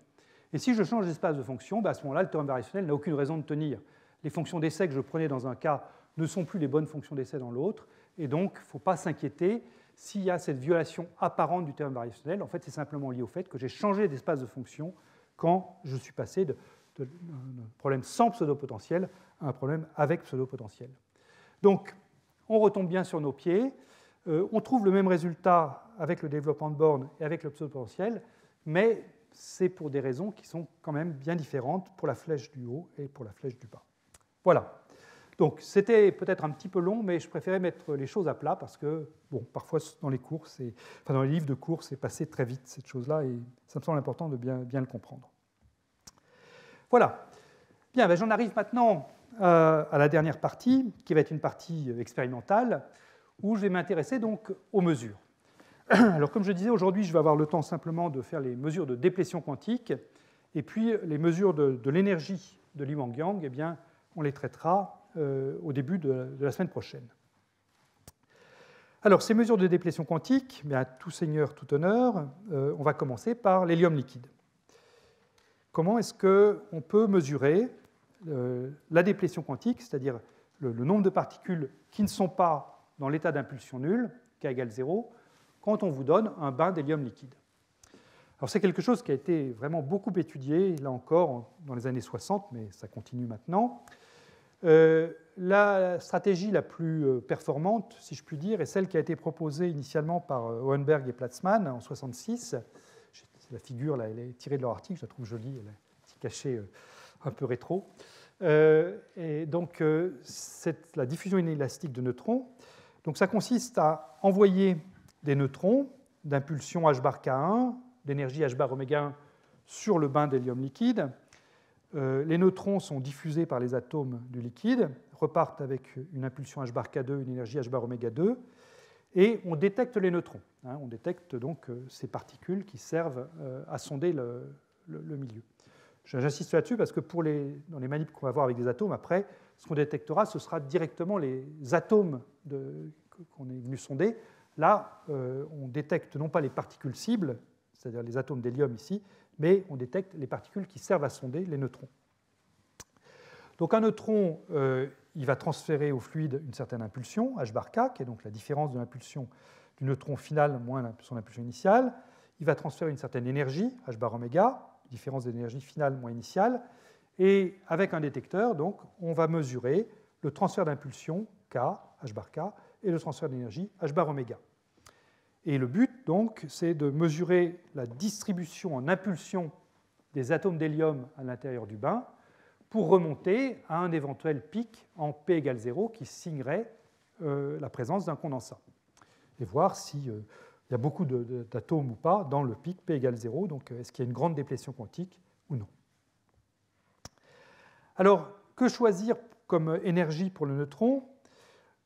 [SPEAKER 1] Et si je change l'espace de fonction, à ce moment-là, le théorème variationnel n'a aucune raison de tenir. Les fonctions d'essai que je prenais dans un cas ne sont plus les bonnes fonctions d'essai dans l'autre, et donc il ne faut pas s'inquiéter s'il y a cette violation apparente du théorème variationnel. En fait, c'est simplement lié au fait que j'ai changé d'espace de fonction quand je suis passé d'un problème sans pseudo-potentiel à un problème avec pseudo-potentiel. Donc, on retombe bien sur nos pieds, on trouve le même résultat avec le développement de borne et avec le pseudo-potentiel, mais c'est pour des raisons qui sont quand même bien différentes pour la flèche du haut et pour la flèche du bas. Voilà. Donc, c'était peut-être un petit peu long, mais je préférais mettre les choses à plat parce que, parfois dans les cours, dans les livres de cours, c'est passé très vite cette chose-là et ça me semble important de bien le comprendre. Voilà. Bien, j'en arrive maintenant à la dernière partie, qui va être une partie expérimentale, où je vais m'intéresser donc aux mesures. Alors, comme je disais, aujourd'hui, je vais avoir le temps simplement de faire les mesures de déplétion quantique, et puis les mesures de l'énergie de Lee Wang-Yang, eh bien, on les traitera au début de la semaine prochaine. Alors, ces mesures de déplétion quantique, à tout seigneur, tout honneur, on va commencer par l'hélium liquide. Comment est-ce qu'on peut mesurer la déplétion quantique, c'est-à-dire le nombre de particules qui ne sont pas dans l'état d'impulsion nulle, K égale 0, quand on vous donne un bain d'hélium liquide. Alors c'est quelque chose qui a été vraiment beaucoup étudié, là encore, dans les années 60, mais ça continue maintenant. La stratégie la plus performante, si je puis dire, est celle qui a été proposée initialement par Hohenberg et Platzmann en 1966. La figure, là, elle est tirée de leur article, je la trouve jolie, elle est un petit cachet un peu rétro. Et donc, c'est la diffusion inélastique de neutrons. Donc, ça consiste à envoyer des neutrons d'impulsion h bar K1, d'énergie h bar oméga 1 sur le bain d'hélium liquide. Les neutrons sont diffusés par les atomes du liquide, repartent avec une impulsion h bar K2, une énergie h bar oméga 2, et on détecte les neutrons. On détecte donc ces particules qui servent à sonder le milieu. J'insiste là-dessus parce que dans les manips qu'on va voir avec des atomes, après, ce qu'on détectera, ce sera directement les atomes qu'on est venu sonder. Là, on détecte non pas les particules cibles, c'est-à-dire les atomes d'hélium ici, mais on détecte les particules qui servent à sonder les neutrons. Donc un neutron, il va transférer au fluide une certaine impulsion, h bar k, qui est donc la différence de l'impulsion du neutron final moins son impulsion initiale. Il va transférer une certaine énergie, h bar oméga, différence d'énergie finale moins initiale. Et avec un détecteur, donc, on va mesurer le transfert d'impulsion, k, h bar k, et le transfert d'énergie, h bar oméga. Et le but, donc, c'est de mesurer la distribution en impulsion des atomes d'hélium à l'intérieur du bain pour remonter à un éventuel pic en P égale 0 qui signerait la présence d'un condensat. Et voir s'il y a beaucoup d'atomes ou pas dans le pic P égale 0, donc est-ce qu'il y a une grande déplétion quantique ou non. Alors, que choisir comme énergie pour le neutron?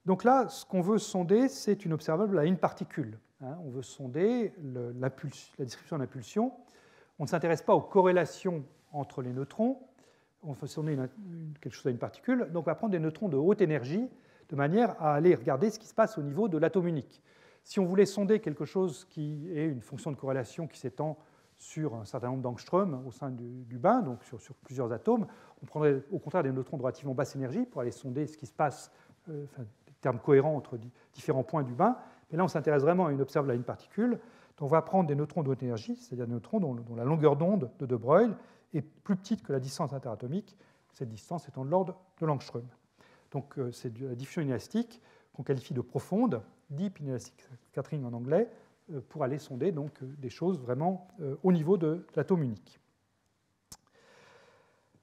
[SPEAKER 1] Donc là, ce qu'on veut sonder, c'est une observable à une particule. On veut sonder la distribution d'impulsion. On ne s'intéresse pas aux corrélations entre les neutrons. On veut sonder quelque chose à une particule. Donc on va prendre des neutrons de haute énergie de manière à aller regarder ce qui se passe au niveau de l'atome unique. Si on voulait sonder quelque chose qui est une fonction de corrélation qui s'étend sur un certain nombre d'angstroms au sein du bain, donc sur plusieurs atomes, on prendrait au contraire des neutrons de relativement basse énergie pour aller sonder ce qui se passe, des termes cohérents entre différents points du bain. Mais là, on s'intéresse vraiment à une observable à une particule. Donc on va prendre des neutrons de haute énergie, c'est-à-dire des neutrons dont la longueur d'onde de De Broglie est plus petite que la distance interatomique, cette distance étant de l'ordre de l'angstrom. Donc c'est de la diffusion inélastique qu'on qualifie de profonde, deep inelastic scattering en anglais, pour aller sonder donc des choses vraiment au niveau de l'atome unique.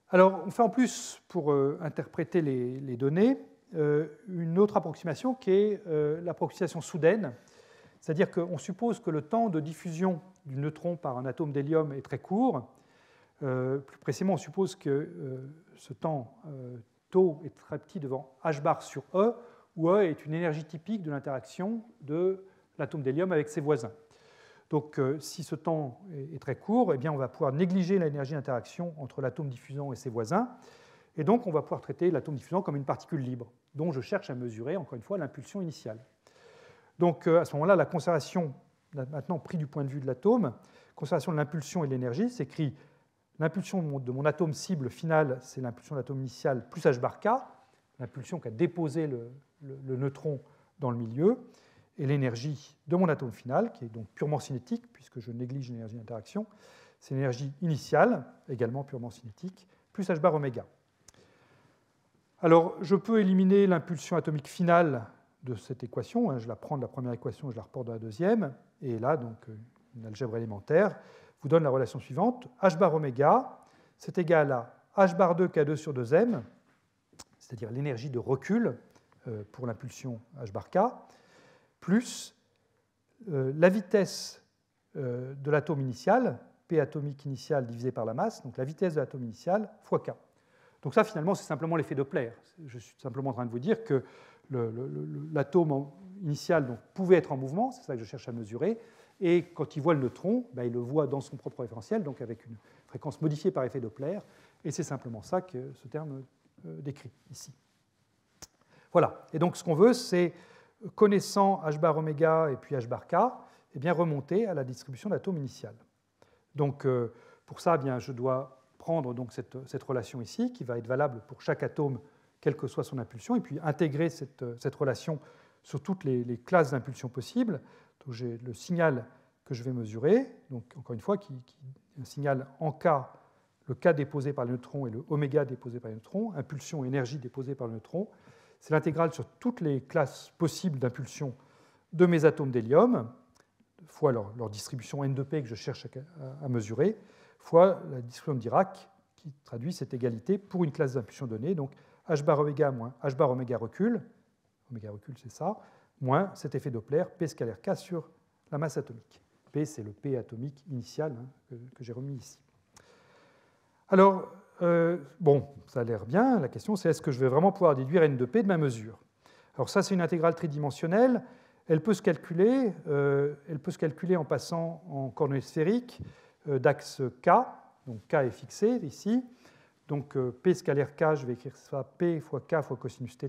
[SPEAKER 1] Alors on fait en plus, pour interpréter les données, une autre approximation qui est l'approximation soudaine, c'est-à-dire qu'on suppose que le temps de diffusion du neutron par un atome d'hélium est très court. Plus précisément, on suppose que ce temps tau est très petit devant h bar sur E, où E est une énergie typique de l'interaction de l'atome d'hélium avec ses voisins. Donc si ce temps est très court, eh bien, on va pouvoir négliger l'énergie d'interaction entre l'atome diffusant et ses voisins, et donc on va pouvoir traiter l'atome diffusant comme une particule libre, dont je cherche à mesurer, encore une fois, l'impulsion initiale. Donc à ce moment-là, la conservation, maintenant pris du point de vue de l'atome, conservation de l'impulsion et de l'énergie, s'écrit l'impulsion de mon atome cible final, c'est l'impulsion de l'atome initial plus h bar k, l'impulsion qu'a déposé le neutron dans le milieu, et l'énergie de mon atome final, qui est donc purement cinétique, puisque je néglige l'énergie d'interaction, c'est l'énergie initiale, également purement cinétique, plus h bar oméga. Alors, je peux éliminer l'impulsion atomique finale de cette équation. Je la prends de la première équation et je la reporte dans la deuxième. Et là, donc, une algèbre élémentaire vous donne la relation suivante. H bar oméga, c'est égal à H bar 2 K2 sur 2m, c'est-à-dire l'énergie de recul pour l'impulsion H bar K, plus la vitesse de l'atome initial, P atomique initial divisé par la masse, donc la vitesse de l'atome initial fois K. Donc ça, finalement, c'est simplement l'effet Doppler. Je suis simplement en train de vous dire que l'atome initial donc, pouvait être en mouvement, c'est ça que je cherche à mesurer, et quand il voit le neutron, il le voit dans son propre référentiel, donc avec une fréquence modifiée par effet Doppler, et c'est simplement ça que ce terme décrit ici. Voilà, et donc ce qu'on veut, c'est, connaissant h bar oméga et puis h bar k, eh bien, remonter à la distribution d'atomes initiale. Donc pour ça, eh bien, je dois prendre donc cette relation ici, qui va être valable pour chaque atome, quelle que soit son impulsion, et puis intégrer cette relation sur toutes les classes d'impulsion possibles. Donc j'ai le signal que je vais mesurer, donc encore une fois, un signal en K, le K déposé par le neutron et le oméga déposé par le neutron, impulsion et énergie déposée par le neutron. C'est l'intégrale sur toutes les classes possibles d'impulsion de mes atomes d'hélium, fois leur distribution n de p que je cherche à mesurer, fois la distribution de Dirac qui traduit cette égalité pour une classe d'impulsion donnée, donc h bar oméga moins h bar oméga recul c'est ça, moins cet effet Doppler P scalaire K sur la masse atomique. P, c'est le P atomique initial que j'ai remis ici. Alors, bon, ça a l'air bien. La question, c'est est-ce que je vais vraiment pouvoir déduire n de P de ma mesure? Alors ça, c'est une intégrale tridimensionnelle. Elle peut se calculer en passant en coordonnées sphériques d'axe K. Donc K est fixé ici. Donc P scalaire K, je vais écrire ça P fois K fois cosinus θ.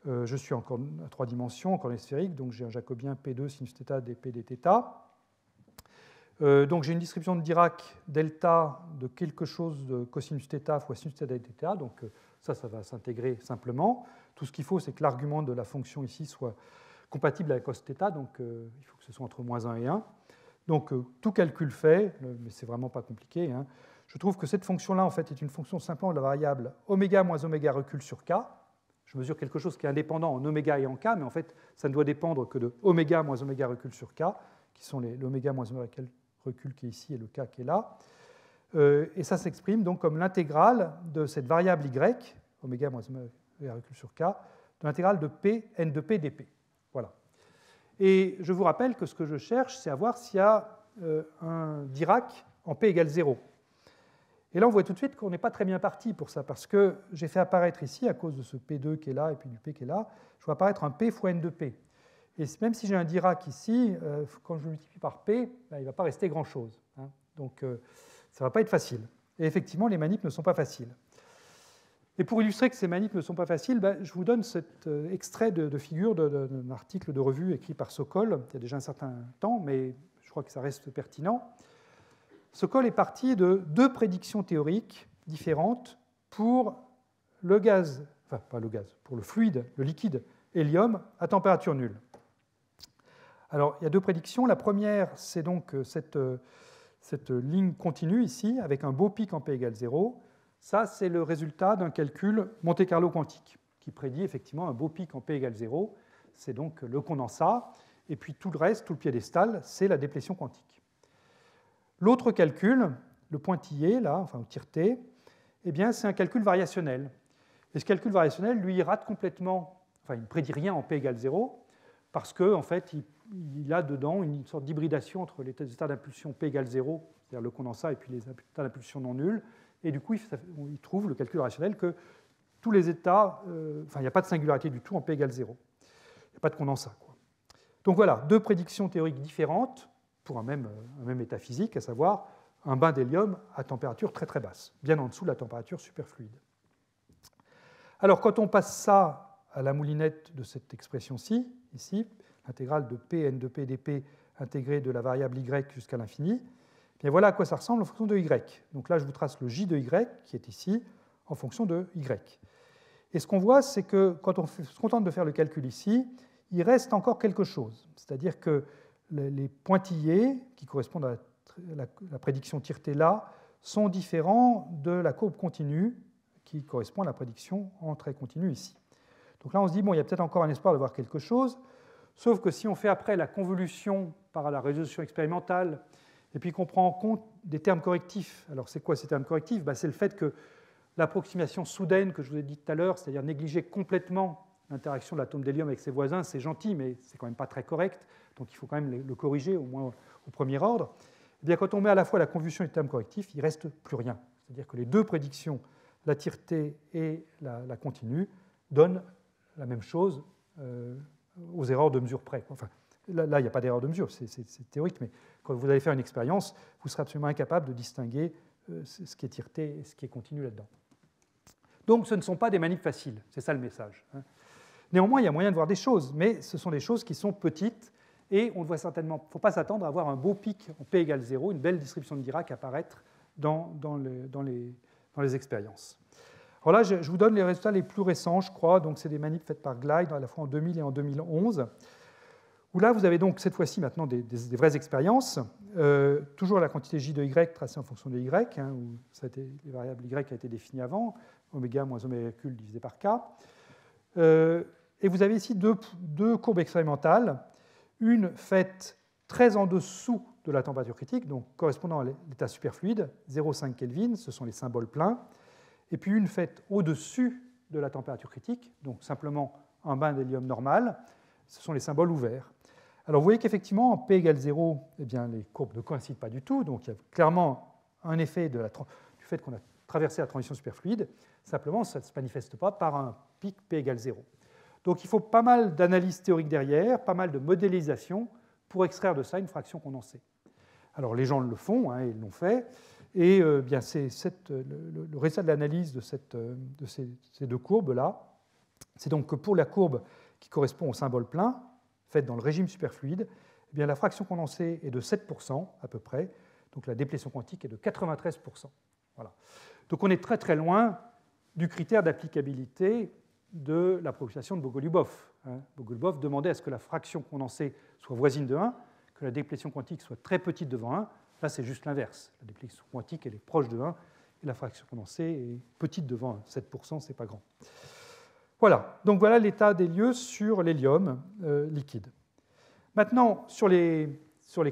[SPEAKER 1] Je suis encore à 3 dimensions, en coordonnées sphériques, donc j'ai un jacobien P2 sinus θ dP dθ. Donc j'ai une distribution de Dirac delta de quelque chose de cosinus θ fois sinus θ dθ. Donc ça va s'intégrer simplement. Tout ce qu'il faut, c'est que l'argument de la fonction ici soit compatible avec cos θ, donc il faut que ce soit entre moins 1 et 1. Donc tout calcul fait, mais c'est vraiment pas compliqué. Hein. Je trouve que cette fonction-là, en fait, est une fonction simplement de la variable oméga moins oméga recul sur K. Je mesure quelque chose qui est indépendant en oméga et en K, mais en fait, ça ne doit dépendre que de oméga moins oméga recul sur K, qui sont l'oméga moins oméga recul qui est ici et le K qui est là. Et ça s'exprime donc comme l'intégrale de cette variable Y, oméga moins oméga recul sur K, de l'intégrale de P, n de P dP. Voilà. Et je vous rappelle que ce que je cherche, c'est à voir s'il y a un Dirac en P égale 0. Et là, on voit tout de suite qu'on n'est pas très bien parti pour ça, parce que j'ai fait apparaître ici, à cause de ce P2 qui est là et puis du P qui est là, je vois apparaître un P fois n de P. Et même si j'ai un Dirac ici, quand je le multiplie par P, ben, il ne va pas rester grand-chose. Hein. Donc, ça ne va pas être facile. Et effectivement, les manips ne sont pas faciles. Et pour illustrer que ces manips ne sont pas faciles, ben, je vous donne cet extrait de figure d'un article de revue écrit par Sokol, il y a déjà un certain temps, mais je crois que ça reste pertinent. Sokol est parti de 2 prédictions théoriques différentes pour le gaz, enfin pas le gaz, pour le fluide, le liquide hélium à température nulle. Alors il y a 2 prédictions. La première, c'est donc cette ligne continue ici, avec un beau pic en P égale 0. Ça, c'est le résultat d'un calcul Monte-Carlo quantique, qui prédit effectivement un beau pic en P égale 0. C'est donc le condensat, et puis tout le reste, tout le piédestal, c'est la déplétion quantique. L'autre calcul, le pointillé, là, enfin au tir-T, eh bien, c'est un calcul variationnel. Et ce calcul variationnel, lui, il rate complètement, enfin, il ne prédit rien en P égale 0, parce qu'en fait, il a dedans une sorte d'hybridation entre les états d'impulsion P égale 0, c'est-à-dire le condensat, et puis les états d'impulsion non nuls. Et du coup, il trouve, le calcul rationnel, que tous les états, enfin, il n'y a pas de singularité du tout en P égale 0. Il n'y a pas de condensat, quoi. Donc voilà, 2 prédictions théoriques différentes pour un même état physique, à savoir un bain d'hélium à température très très basse, bien en dessous de la température superfluide. Alors quand on passe ça à la moulinette de cette expression-ci, ici, l'intégrale de P n de P dP intégrée de la variable y jusqu'à l'infini, bien voilà à quoi ça ressemble en fonction de y. Donc là, je vous trace le j de y, qui est ici, en fonction de y. Et ce qu'on voit, c'est que quand on se contente de faire le calcul ici, il reste encore quelque chose. C'est-à-dire que les pointillés, qui correspondent à la prédiction tir-T là, sont différents de la courbe continue, qui correspond à la prédiction en trait continu ici. Donc là, on se dit, bon, il y a peut-être encore un espoir de voir quelque chose, sauf que si on fait après la convolution par la résolution expérimentale, et puis qu'on prend en compte des termes correctifs. Alors c'est quoi ces termes correctifs? C'est le fait que l'approximation soudaine que je vous ai dit tout à l'heure, c'est-à-dire négliger complètement l'interaction de l'atome d'hélium avec ses voisins, c'est gentil, mais c'est quand même pas très correct, donc il faut quand même le corriger, au moins au premier ordre. Eh bien, quand on met à la fois la convolution et le terme correctif, il ne reste plus rien. C'est-à-dire que les 2 prédictions, la tir-T et la continue, donnent la même chose aux erreurs de mesure près. Enfin, là, il n'y a pas d'erreur de mesure, c'est théorique, mais quand vous allez faire une expérience, vous serez absolument incapable de distinguer ce qui est tir-T et ce qui est continu là-dedans. Donc, ce ne sont pas des manips faciles, c'est ça le message. Néanmoins, il y a moyen de voir des choses, mais ce sont des choses qui sont petites, et on ne faut pas s'attendre à avoir un beau pic en P égale 0, une belle distribution de Dirac apparaître dans les expériences. Alors là, je vous donne les résultats les plus récents, je crois. Donc, c'est des manips faites par Glide, à la fois en 2000 et en 2011, où là, vous avez donc cette fois-ci maintenant des vraies expériences. Toujours la quantité J de Y tracée en fonction de Y, hein, où les variables Y a été définie avant, oméga moins oméga divisé par K. Et vous avez ici deux courbes expérimentales, une faite très en dessous de la température critique, donc correspondant à l'état superfluide, 0,5 Kelvin, ce sont les symboles pleins, et puis une faite au-dessus de la température critique, donc simplement un bain d'hélium normal, ce sont les symboles ouverts. Alors vous voyez qu'effectivement, en P égale 0, eh bien, les courbes ne coïncident pas du tout, donc il y a clairement un effet du fait qu'on a traversé la transition superfluide, simplement ça ne se manifeste pas par un pic P égale 0. Donc il faut pas mal d'analyse théorique derrière, pas mal de modélisation pour extraire de ça une fraction condensée. Alors les gens le font, hein, ils l'ont fait, et bien, c'est le résultat de l'analyse de ces deux courbes-là, c'est donc que pour la courbe qui correspond au symbole plein, faite dans le régime superfluide, eh bien, la fraction condensée est de 7% à peu près, donc la déplétion quantique est de 93%. Voilà. Donc on est très très loin du critère d'applicabilité de la proposition de Bogoliubov. Bogoliubov demandait à ce que la fraction condensée soit voisine de 1, que la déplétion quantique soit très petite devant 1. Là, c'est juste l'inverse. La déplétion quantique, elle est proche de 1, et la fraction condensée est petite devant 1. 7%, ce n'est pas grand. Voilà, donc voilà l'état des lieux sur l'hélium liquide. Maintenant, sur les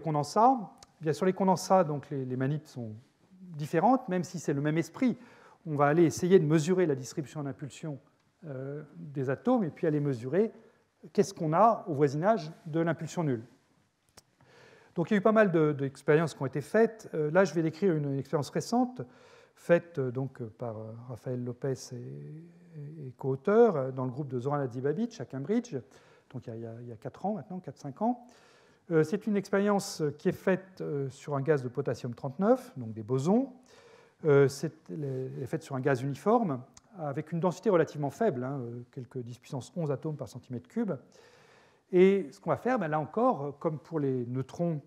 [SPEAKER 1] condensats, bien, sur les condensats, donc les manips sont différentes, même si c'est le même esprit. On va aller essayer de mesurer la distribution d'impulsion des atomes et puis aller mesurer qu'est-ce qu'on a au voisinage de l'impulsion nulle. Donc il y a eu pas mal d'expériences qui ont été faites. Là, je vais décrire une expérience récente faite donc, par Rafael Lopez et co-auteurs dans le groupe de Zoran Hadzibabic à Cambridge, donc il y a 4 ans maintenant, 4-5 ans. C'est une expérience qui est faite sur un gaz de potassium 39, donc des bosons. Elle est faite sur un gaz uniforme avec une densité relativement faible, hein, quelques 10 puissance 11 atomes par centimètre cube. Et ce qu'on va faire, ben là encore, comme pour les neutrons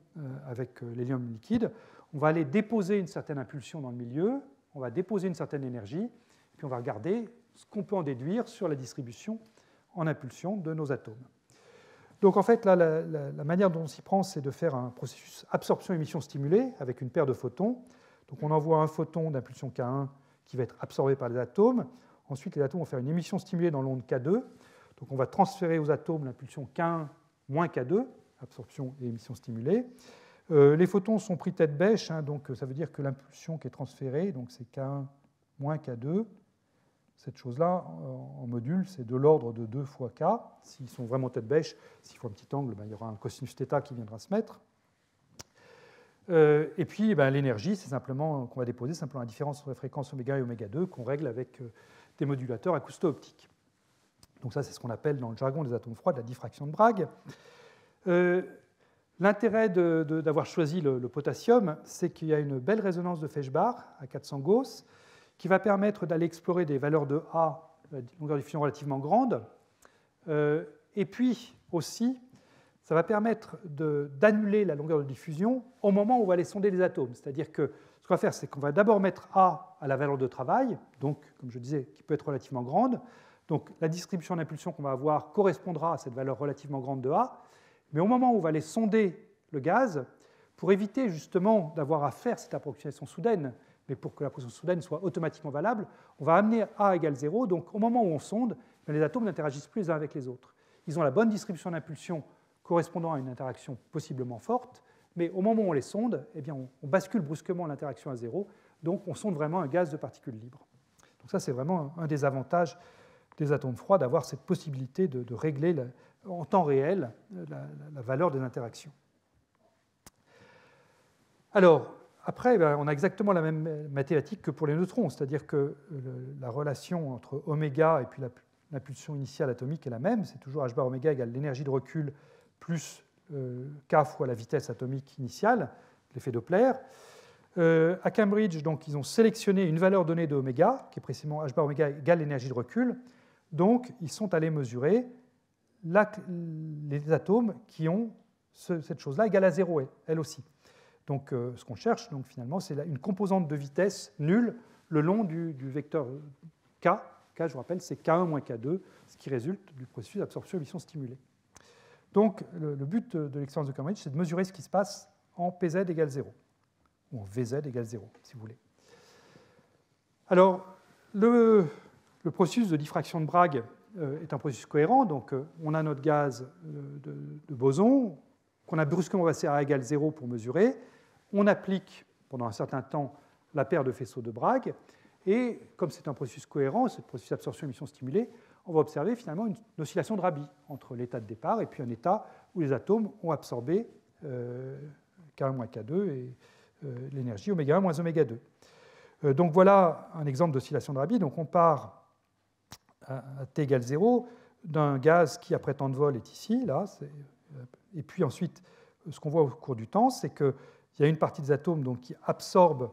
[SPEAKER 1] avec l'hélium liquide, on va aller déposer une certaine impulsion dans le milieu, on va déposer une certaine énergie, puis on va regarder ce qu'on peut en déduire sur la distribution en impulsion de nos atomes. Donc en fait, là, la manière dont on s'y prend, c'est de faire un processus absorption-émission stimulée avec une paire de photons. Donc on envoie un photon d'impulsion K1 qui va être absorbé par les atomes. Ensuite, les atomes vont faire une émission stimulée dans l'onde K2. Donc on va transférer aux atomes l'impulsion K1 moins K2, absorption et émission stimulée. Les photons sont pris tête bêche, hein, donc ça veut dire que l'impulsion qui est transférée, donc c'est K1 moins K2. Cette chose-là, en module, c'est de l'ordre de 2 fois K. S'ils sont vraiment tête bêche, s'il faut un petit angle, ben, il y aura un cosinus θ qui viendra se mettre. Et puis ben, l'énergie, c'est simplement qu'on va déposer simplement la différence entre les fréquences oméga et oméga 2 qu'on règle avec des modulateurs acousto-optiques. Donc ça, c'est ce qu'on appelle dans le jargon des atomes froids de la diffraction de Bragg. L'intérêt d'avoir choisi le potassium, c'est qu'il y a une belle résonance de Feshbach à 400 Gauss qui va permettre d'aller explorer des valeurs de A, longueur de diffusion relativement grande. Et puis aussi, ça va permettre d'annuler la longueur de diffusion au moment où on va aller sonder les atomes. C'est-à-dire que ce qu'on va faire, c'est qu'on va d'abord mettre A à la valeur de travail, donc, comme je disais, qui peut être relativement grande. Donc la distribution d'impulsion qu'on va avoir correspondra à cette valeur relativement grande de A. Mais au moment où on va aller sonder le gaz, pour éviter justement d'avoir à faire cette approximation soudaine, mais pour que l'approximation soudaine soit automatiquement valable, on va amener A égale 0. Donc au moment où on sonde, les atomes n'interagissent plus les uns avec les autres. Ils ont la bonne distribution d'impulsion correspondant à une interaction possiblement forte, mais au moment où on les sonde, eh bien, on bascule brusquement l'interaction à 0, donc on sonde vraiment un gaz de particules libres. Donc ça, c'est vraiment un des avantages des atomes froids, d'avoir cette possibilité de régler en temps réel la valeur des interactions. Alors, après, on a exactement la même mathématique que pour les neutrons, c'est-à-dire que la relation entre oméga et puis l'impulsion initiale atomique est la même, c'est toujours h bar oméga égale l'énergie de recul plus k fois la vitesse atomique initiale, l'effet Doppler. À Cambridge, donc, ils ont sélectionné une valeur donnée de oméga, qui est précisément h bar oméga égale l'énergie de recul. Donc, ils sont allés mesurer les atomes qui ont cette chose-là égale à 0, elle aussi. Donc, ce qu'on cherche, donc, finalement, c'est une composante de vitesse nulle le long du vecteur K. K, je vous rappelle, c'est K1 moins K2, ce qui résulte du processus d'absorption-émission stimulée. Donc, le but de l'expérience de Cambridge, c'est de mesurer ce qui se passe en PZ égale 0, ou en VZ égale 0, si vous voulez. Alors, le processus de diffraction de Bragg est un processus cohérent. Donc, on a notre gaz de boson, qu'on a brusquement passé à A égale 0 pour mesurer. On applique, pendant un certain temps, la paire de faisceaux de Bragg. Et comme c'est un processus cohérent, ce processus d'absorption-émission stimulée, on va observer finalement une oscillation de Rabi entre l'état de départ et puis un état où les atomes ont absorbé K1 moins K2 et l'énergie oméga 1 moins oméga 2. Donc voilà un exemple d'oscillation de Rabi. Donc on part à T égale 0 d'un gaz qui, après temps de vol, est ici, là. Et puis ensuite, ce qu'on voit au cours du temps, c'est qu'il y a une partie des atomes donc, qui absorbe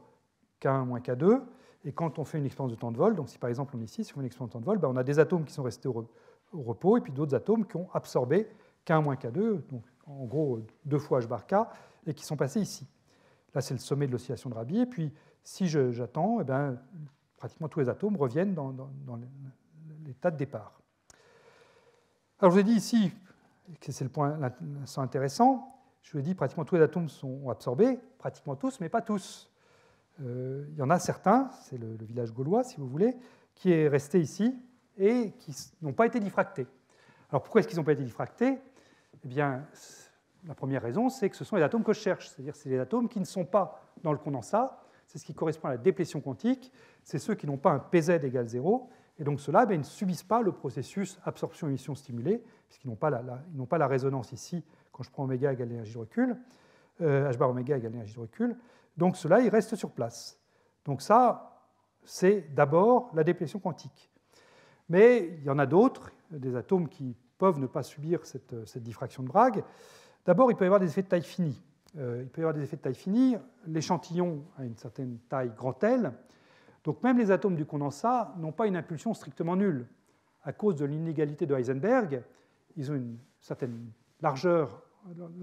[SPEAKER 1] K1 moins K2. Et quand on fait une expérience de temps de vol, donc si par exemple on est ici, si on fait une expérience de temps de vol, ben on a des atomes qui sont restés au repos et puis d'autres atomes qui ont absorbé K1 moins K2, donc en gros 2 fois H bar K, et qui sont passés ici. Là, c'est le sommet de l'oscillation de Rabi. Et puis, si j'attends, eh ben, pratiquement tous les atomes reviennent dans l'état de départ. Alors, je vous ai dit ici, que c'est le point intéressant, je vous ai dit pratiquement tous les atomes sont absorbés, pratiquement tous, mais pas tous. Il y en a certains, c'est le village gaulois, si vous voulez, qui est resté ici et qui n'ont pas été diffractés. Alors, pourquoi est-ce qu'ils n'ont pas été diffractés? Eh bien, la première raison, c'est que ce sont les atomes que je cherche, c'est-à-dire c'est les atomes qui ne sont pas dans le condensat, c'est ce qui correspond à la déplétion quantique, c'est ceux qui n'ont pas un PZ égale 0, et donc ceux-là ils ne subissent pas le processus absorption-émission stimulée, puisqu'ils n'ont pas la résonance ici quand je prends oméga égale l'énergie de recul, H bar oméga égale l'énergie de recul, donc ceux-là ils restent sur place. Donc ça, c'est d'abord la déplétion quantique. Mais il y en a d'autres, des atomes qui peuvent ne pas subir cette diffraction de Bragg. D'abord, il peut y avoir des effets de taille finie. L'échantillon a une certaine taille grand L. Donc même les atomes du condensat n'ont pas une impulsion strictement nulle. À cause de l'inégalité de Heisenberg, ils ont une certaine largeur,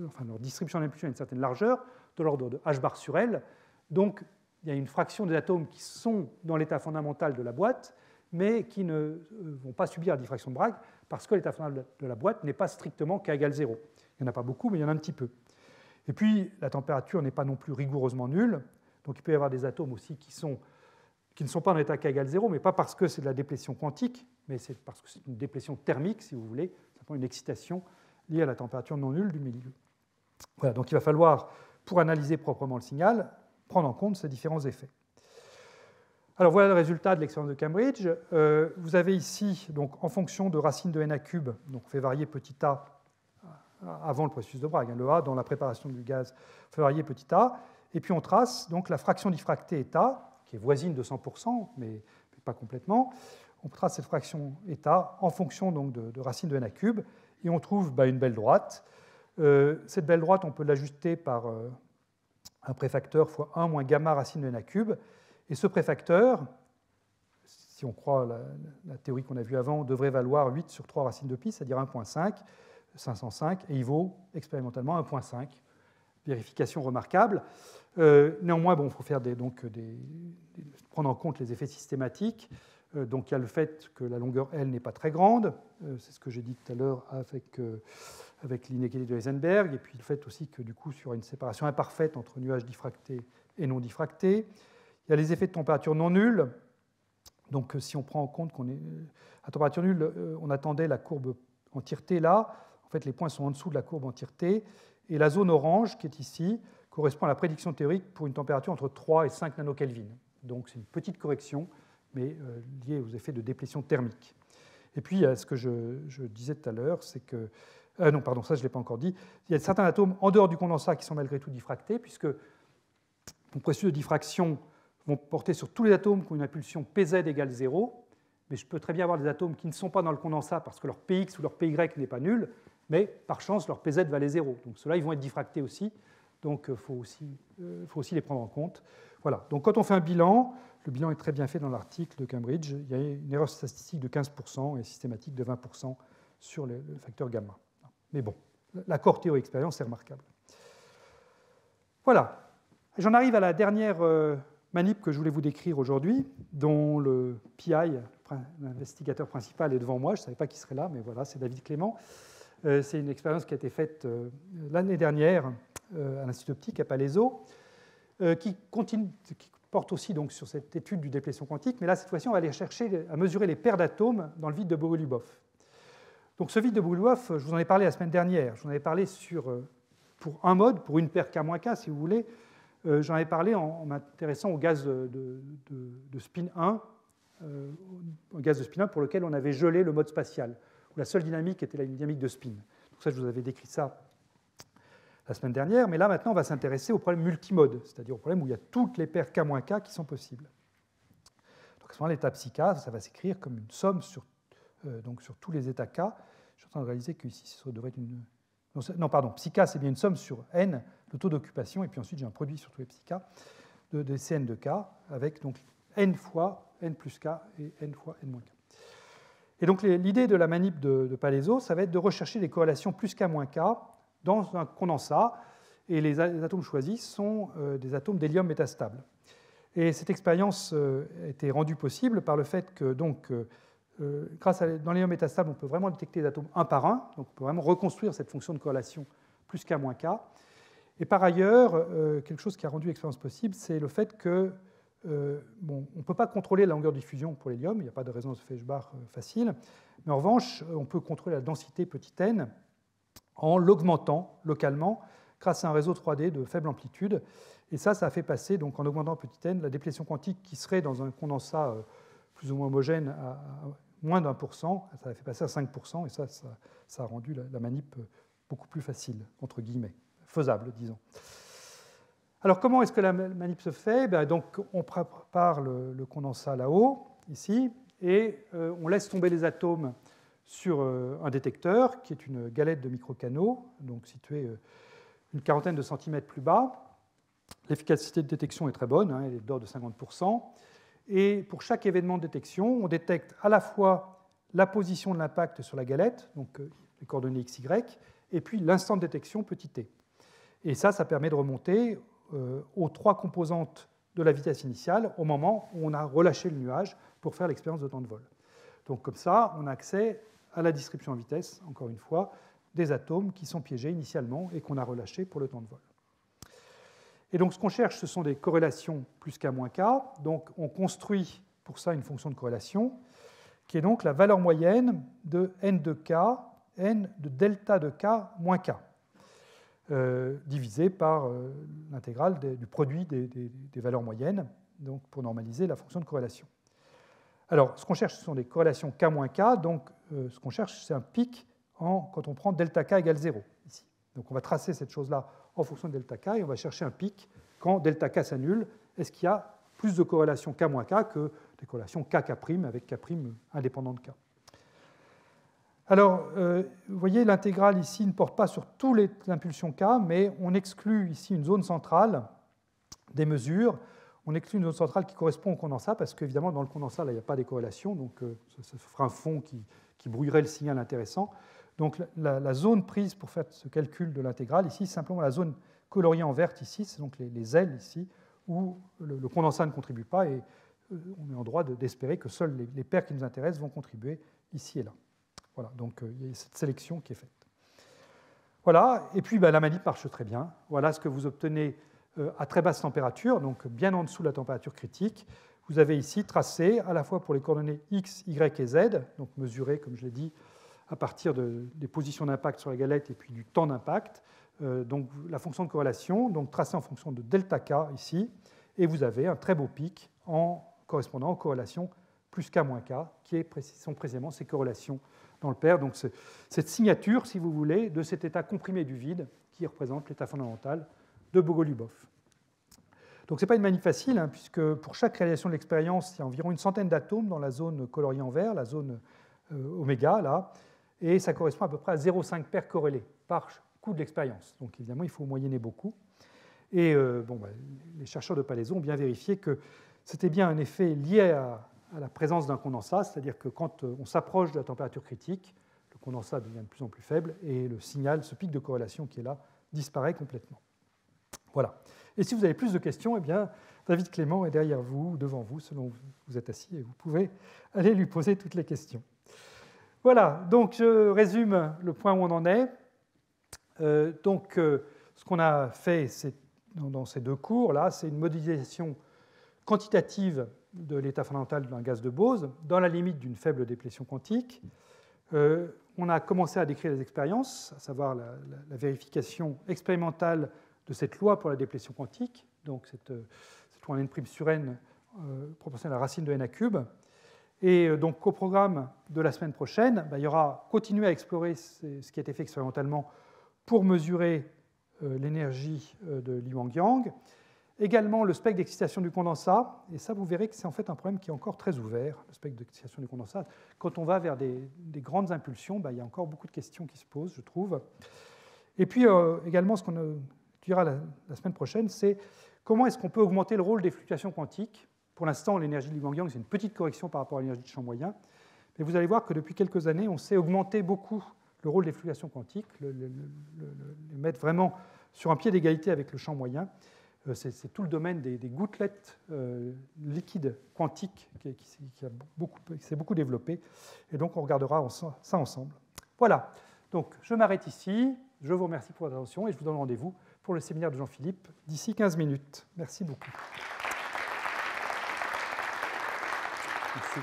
[SPEAKER 1] enfin leur distribution d'impulsion a une certaine largeur, de l'ordre de H bar sur L. Donc il y a une fraction des atomes qui sont dans l'état fondamental de la boîte, mais qui ne vont pas subir la diffraction de Bragg parce que l'état fondamental de la boîte n'est pas strictement K égale 0. Il n'y en a pas beaucoup, mais il y en a un petit peu. Et puis, la température n'est pas non plus rigoureusement nulle, donc il peut y avoir des atomes aussi qui ne sont pas en état K égale 0, mais pas parce que c'est de la déplétion quantique, mais c'est parce que c'est une déplétion thermique, si vous voulez, simplement une excitation liée à la température non nulle du milieu. Voilà, donc il va falloir, pour analyser proprement le signal, prendre en compte ces différents effets. Alors voilà le résultat de l'expérience de Cambridge. Vous avez ici, donc, en fonction de racine de n⁻⁵, donc on fait varier petit a avant le processus de Bragg, le A dans la préparation du gaz fait varier petit a, et puis on trace donc la fraction diffractée eta, qui est voisine de 100%, mais pas complètement. On trace cette fraction eta en fonction donc, de racine de n⁻⁵, et on trouve une belle droite. Cette belle droite, on peut l'ajuster par un préfacteur fois 1 moins gamma racine de n⁻⁵, et ce préfacteur, si on croit la théorie qu'on a vue avant, devrait valoir 8 sur 3 racines de pi, c'est-à-dire 1,5, 505, et il vaut expérimentalement 1,5. Vérification remarquable. Néanmoins, il faut faire prendre en compte les effets systématiques. Donc il y a le fait que la longueur L n'est pas très grande, c'est ce que j'ai dit tout à l'heure avec l'inégalité de Heisenberg, et puis le fait aussi que du coup, sur une séparation imparfaite entre nuages diffractés et non diffractés. Il y a les effets de température non nulle. Donc si on prend en compte qu'on est à température nulle, on attendait la courbe entièreté là. En fait, les points sont en dessous de la courbe entièreté. Et la zone orange, qui est ici, correspond à la prédiction théorique pour une température entre 3 et 5 nanokelvin. Donc c'est une petite correction, mais liée aux effets de déplétion thermique. Et puis, ce que je disais tout à l'heure, c'est que... non, pardon, ça je ne l'ai pas encore dit. Il y a certains atomes en dehors du condensat qui sont malgré tout diffractés, puisque mon processus de diffraction vont porter sur tous les atomes qui ont une impulsion Pz égale 0, mais je peux très bien avoir des atomes qui ne sont pas dans le condensat parce que leur Px ou leur Py n'est pas nul, mais par chance, leur Pz valait 0. Donc ceux-là, ils vont être diffractés aussi, donc il faut aussi les prendre en compte. Voilà, donc quand on fait un bilan, le bilan est très bien fait dans l'article de Cambridge, il y a une erreur statistique de 15% et systématique de 20% sur le facteur gamma. Mais bon, l'accord théorie-expérience est remarquable. Voilà, j'en arrive à la dernière manip que je voulais vous décrire aujourd'hui, dont le PI, l'investigateur principal est devant moi, je ne savais pas qui serait là, mais voilà, c'est David Clément. C'est une expérience qui a été faite l'année dernière à l'Institut optique à Palaiseau, qui porte aussi donc, sur cette étude du déplétion quantique, mais là, cette fois-ci, on va aller chercher à mesurer les paires d'atomes dans le vide de Bogoliubov. Donc ce vide de Bogoliubov, je vous en ai parlé la semaine dernière, je vous en ai parlé pour un mode, pour une paire K-K, si vous voulez. J'en ai parlé en m'intéressant au gaz de spin 1, au gaz de spin 1 pour lequel on avait gelé le mode spatial, où la seule dynamique était la dynamique de spin. Donc ça, je vous avais décrit ça la semaine dernière, mais là, maintenant, on va s'intéresser au problème multimode, c'est-à-dire au problème où il y a toutes les paires K-K qui sont possibles. Donc à ce moment-là, l'état psi K, ça va s'écrire comme une somme sur tous les états K. Je suis en train de réaliser que ici, ça devrait être une... Non, pardon, psi K, c'est bien une somme sur n, le taux d'occupation, et puis ensuite, j'ai un produit sur tous les psi K de Cn de K, avec donc n fois n plus K et n fois n moins K. Et donc l'idée de la manip de Palaiseau, ça va être de rechercher des corrélations plus K moins K dans un condensat, et les atomes choisis sont des atomes d'hélium métastable. Et cette expérience a été rendue possible par le fait que, donc, dans l'hélium métastable, on peut vraiment détecter les atomes un par un, donc on peut vraiment reconstruire cette fonction de corrélation plus K moins K. Et par ailleurs, quelque chose qui a rendu l'expérience possible, c'est le fait que on ne peut pas contrôler la longueur de diffusion pour l'hélium, il n'y a pas de résonance de Feshbach facile, mais en revanche, on peut contrôler la densité petit n en l'augmentant localement grâce à un réseau 3D de faible amplitude. Et ça a fait passer, donc, en augmentant petit n, la déplétion quantique qui serait dans un condensat plus ou moins homogène à moins d'1%, ça a fait passer à 5%, et ça a rendu la manip beaucoup plus facile, entre guillemets, faisable, disons. Alors, comment est-ce que la manip se fait? Donc, on prépare le condensat là-haut, ici, et on laisse tomber les atomes sur un détecteur, qui est une galette de microcanaux, donc située une quarantaine de centimètres plus bas. L'efficacité de détection est très bonne, elle est d'ordre de 50%. Et pour chaque événement de détection, on détecte à la fois la position de l'impact sur la galette, donc les coordonnées x, y, et puis l'instant de détection petit t. Et ça permet de remonter aux trois composantes de la vitesse initiale au moment où on a relâché le nuage pour faire l'expérience de temps de vol. Donc comme ça, on a accès à la description en vitesse, encore une fois, des atomes qui sont piégés initialement et qu'on a relâchés pour le temps de vol. Et donc ce qu'on cherche, ce sont des corrélations plus K moins K. Donc on construit pour ça une fonction de corrélation qui est donc la valeur moyenne de n de K, n de delta de K moins K, divisé par l'intégrale du produit des valeurs moyennes, donc pour normaliser la fonction de corrélation. Alors, ce qu'on cherche, ce sont des corrélations K moins K, donc ce qu'on cherche, c'est un pic quand on prend delta K égale 0, ici. Donc on va tracer cette chose-là en fonction de delta K, et on va chercher un pic quand delta K s'annule. Est-ce qu'il y a plus de corrélations K moins K que des corrélations K-K' avec K' indépendant de K? Alors, vous voyez, l'intégrale ici ne porte pas sur toutes les impulsions K, mais on exclut ici une zone centrale des mesures. On exclut une zone centrale qui correspond au condensat, parce qu'évidemment, dans le condensat, là, il n'y a pas des corrélations, donc ça fera un fond qui brouillerait le signal intéressant. Donc la zone prise pour faire ce calcul de l'intégrale, ici, c'est simplement la zone coloriée en verte, ici, c'est donc les ailes, ici, où le condensat ne contribue pas, et on est en droit d'espérer que seules les paires qui nous intéressent vont contribuer ici et là. Voilà, donc il y a cette sélection qui est faite. Voilà, et puis la manip marche très bien. Voilà ce que vous obtenez à très basse température, donc bien en dessous de la température critique. Vous avez ici tracé à la fois pour les coordonnées x, y et z, donc mesurées, comme je l'ai dit, à partir des positions d'impact sur la galette et puis du temps d'impact, donc la fonction de corrélation, donc tracée en fonction de delta K ici, et vous avez un très beau pic en correspondant aux corrélations plus K moins K, qui sont précisément ces corrélations dans le pair. Donc cette signature, si vous voulez, de cet état comprimé du vide qui représente l'état fondamental de Bogoliubov. Donc ce n'est pas une manip facile, puisque pour chaque réalisation de l'expérience, il y a environ une centaine d'atomes dans la zone coloriée en vert, la zone oméga, là, et ça correspond à peu près à 0,5 paires corrélées par coup de l'expérience. Donc évidemment, il faut moyenner beaucoup. Et les chercheurs de Palaiseau ont bien vérifié que c'était bien un effet lié à la présence d'un condensat, c'est-à-dire que quand on s'approche de la température critique, le condensat devient de plus en plus faible et le signal, ce pic de corrélation qui est là, disparaît complètement. Voilà. Et si vous avez plus de questions, eh bien,
[SPEAKER 2] David Clément est derrière vous, ou devant vous, selon où vous êtes assis, et vous pouvez aller lui poser toutes les questions. Voilà, donc je résume le point où on en est. Ce qu'on a fait dans ces deux cours-là, c'est une modélisation quantitative de l'état fondamental d'un gaz de Bose, dans la limite d'une faible déplétion quantique. On a commencé à décrire les expériences, à savoir la vérification expérimentale de cette loi pour la déplétion quantique, donc cette loi en n' sur n proportionnelle à la racine de n à cube. Et donc au programme de la semaine prochaine, il y aura continuer à explorer ce qui a été fait expérimentalement pour mesurer l'énergie de Li Wang-Yang. Également le spectre d'excitation du condensat, et ça vous verrez que c'est en fait un problème qui est encore très ouvert, le spectre d'excitation du condensat. Quand on va vers des grandes impulsions, il y a encore beaucoup de questions qui se posent, je trouve. Et puis également ce qu'on étudiera la semaine prochaine, c'est comment est-ce qu'on peut augmenter le rôle des fluctuations quantiques. Pour l'instant, l'énergie de Li Wang-Yang, c'est une petite correction par rapport à l'énergie de champ moyen, mais vous allez voir que depuis quelques années, on sait augmenter beaucoup le rôle des fluctuations quantiques, les mettre vraiment sur un pied d'égalité avec le champ moyen. C'est tout le domaine des gouttelettes liquides quantiques qui s'est beaucoup développé. Et donc, on regardera ça ensemble. Voilà. Donc, je m'arrête ici. Je vous remercie pour votre attention et je vous donne rendez-vous pour le séminaire de Jean-Philippe d'ici 15 minutes. Merci beaucoup. Merci.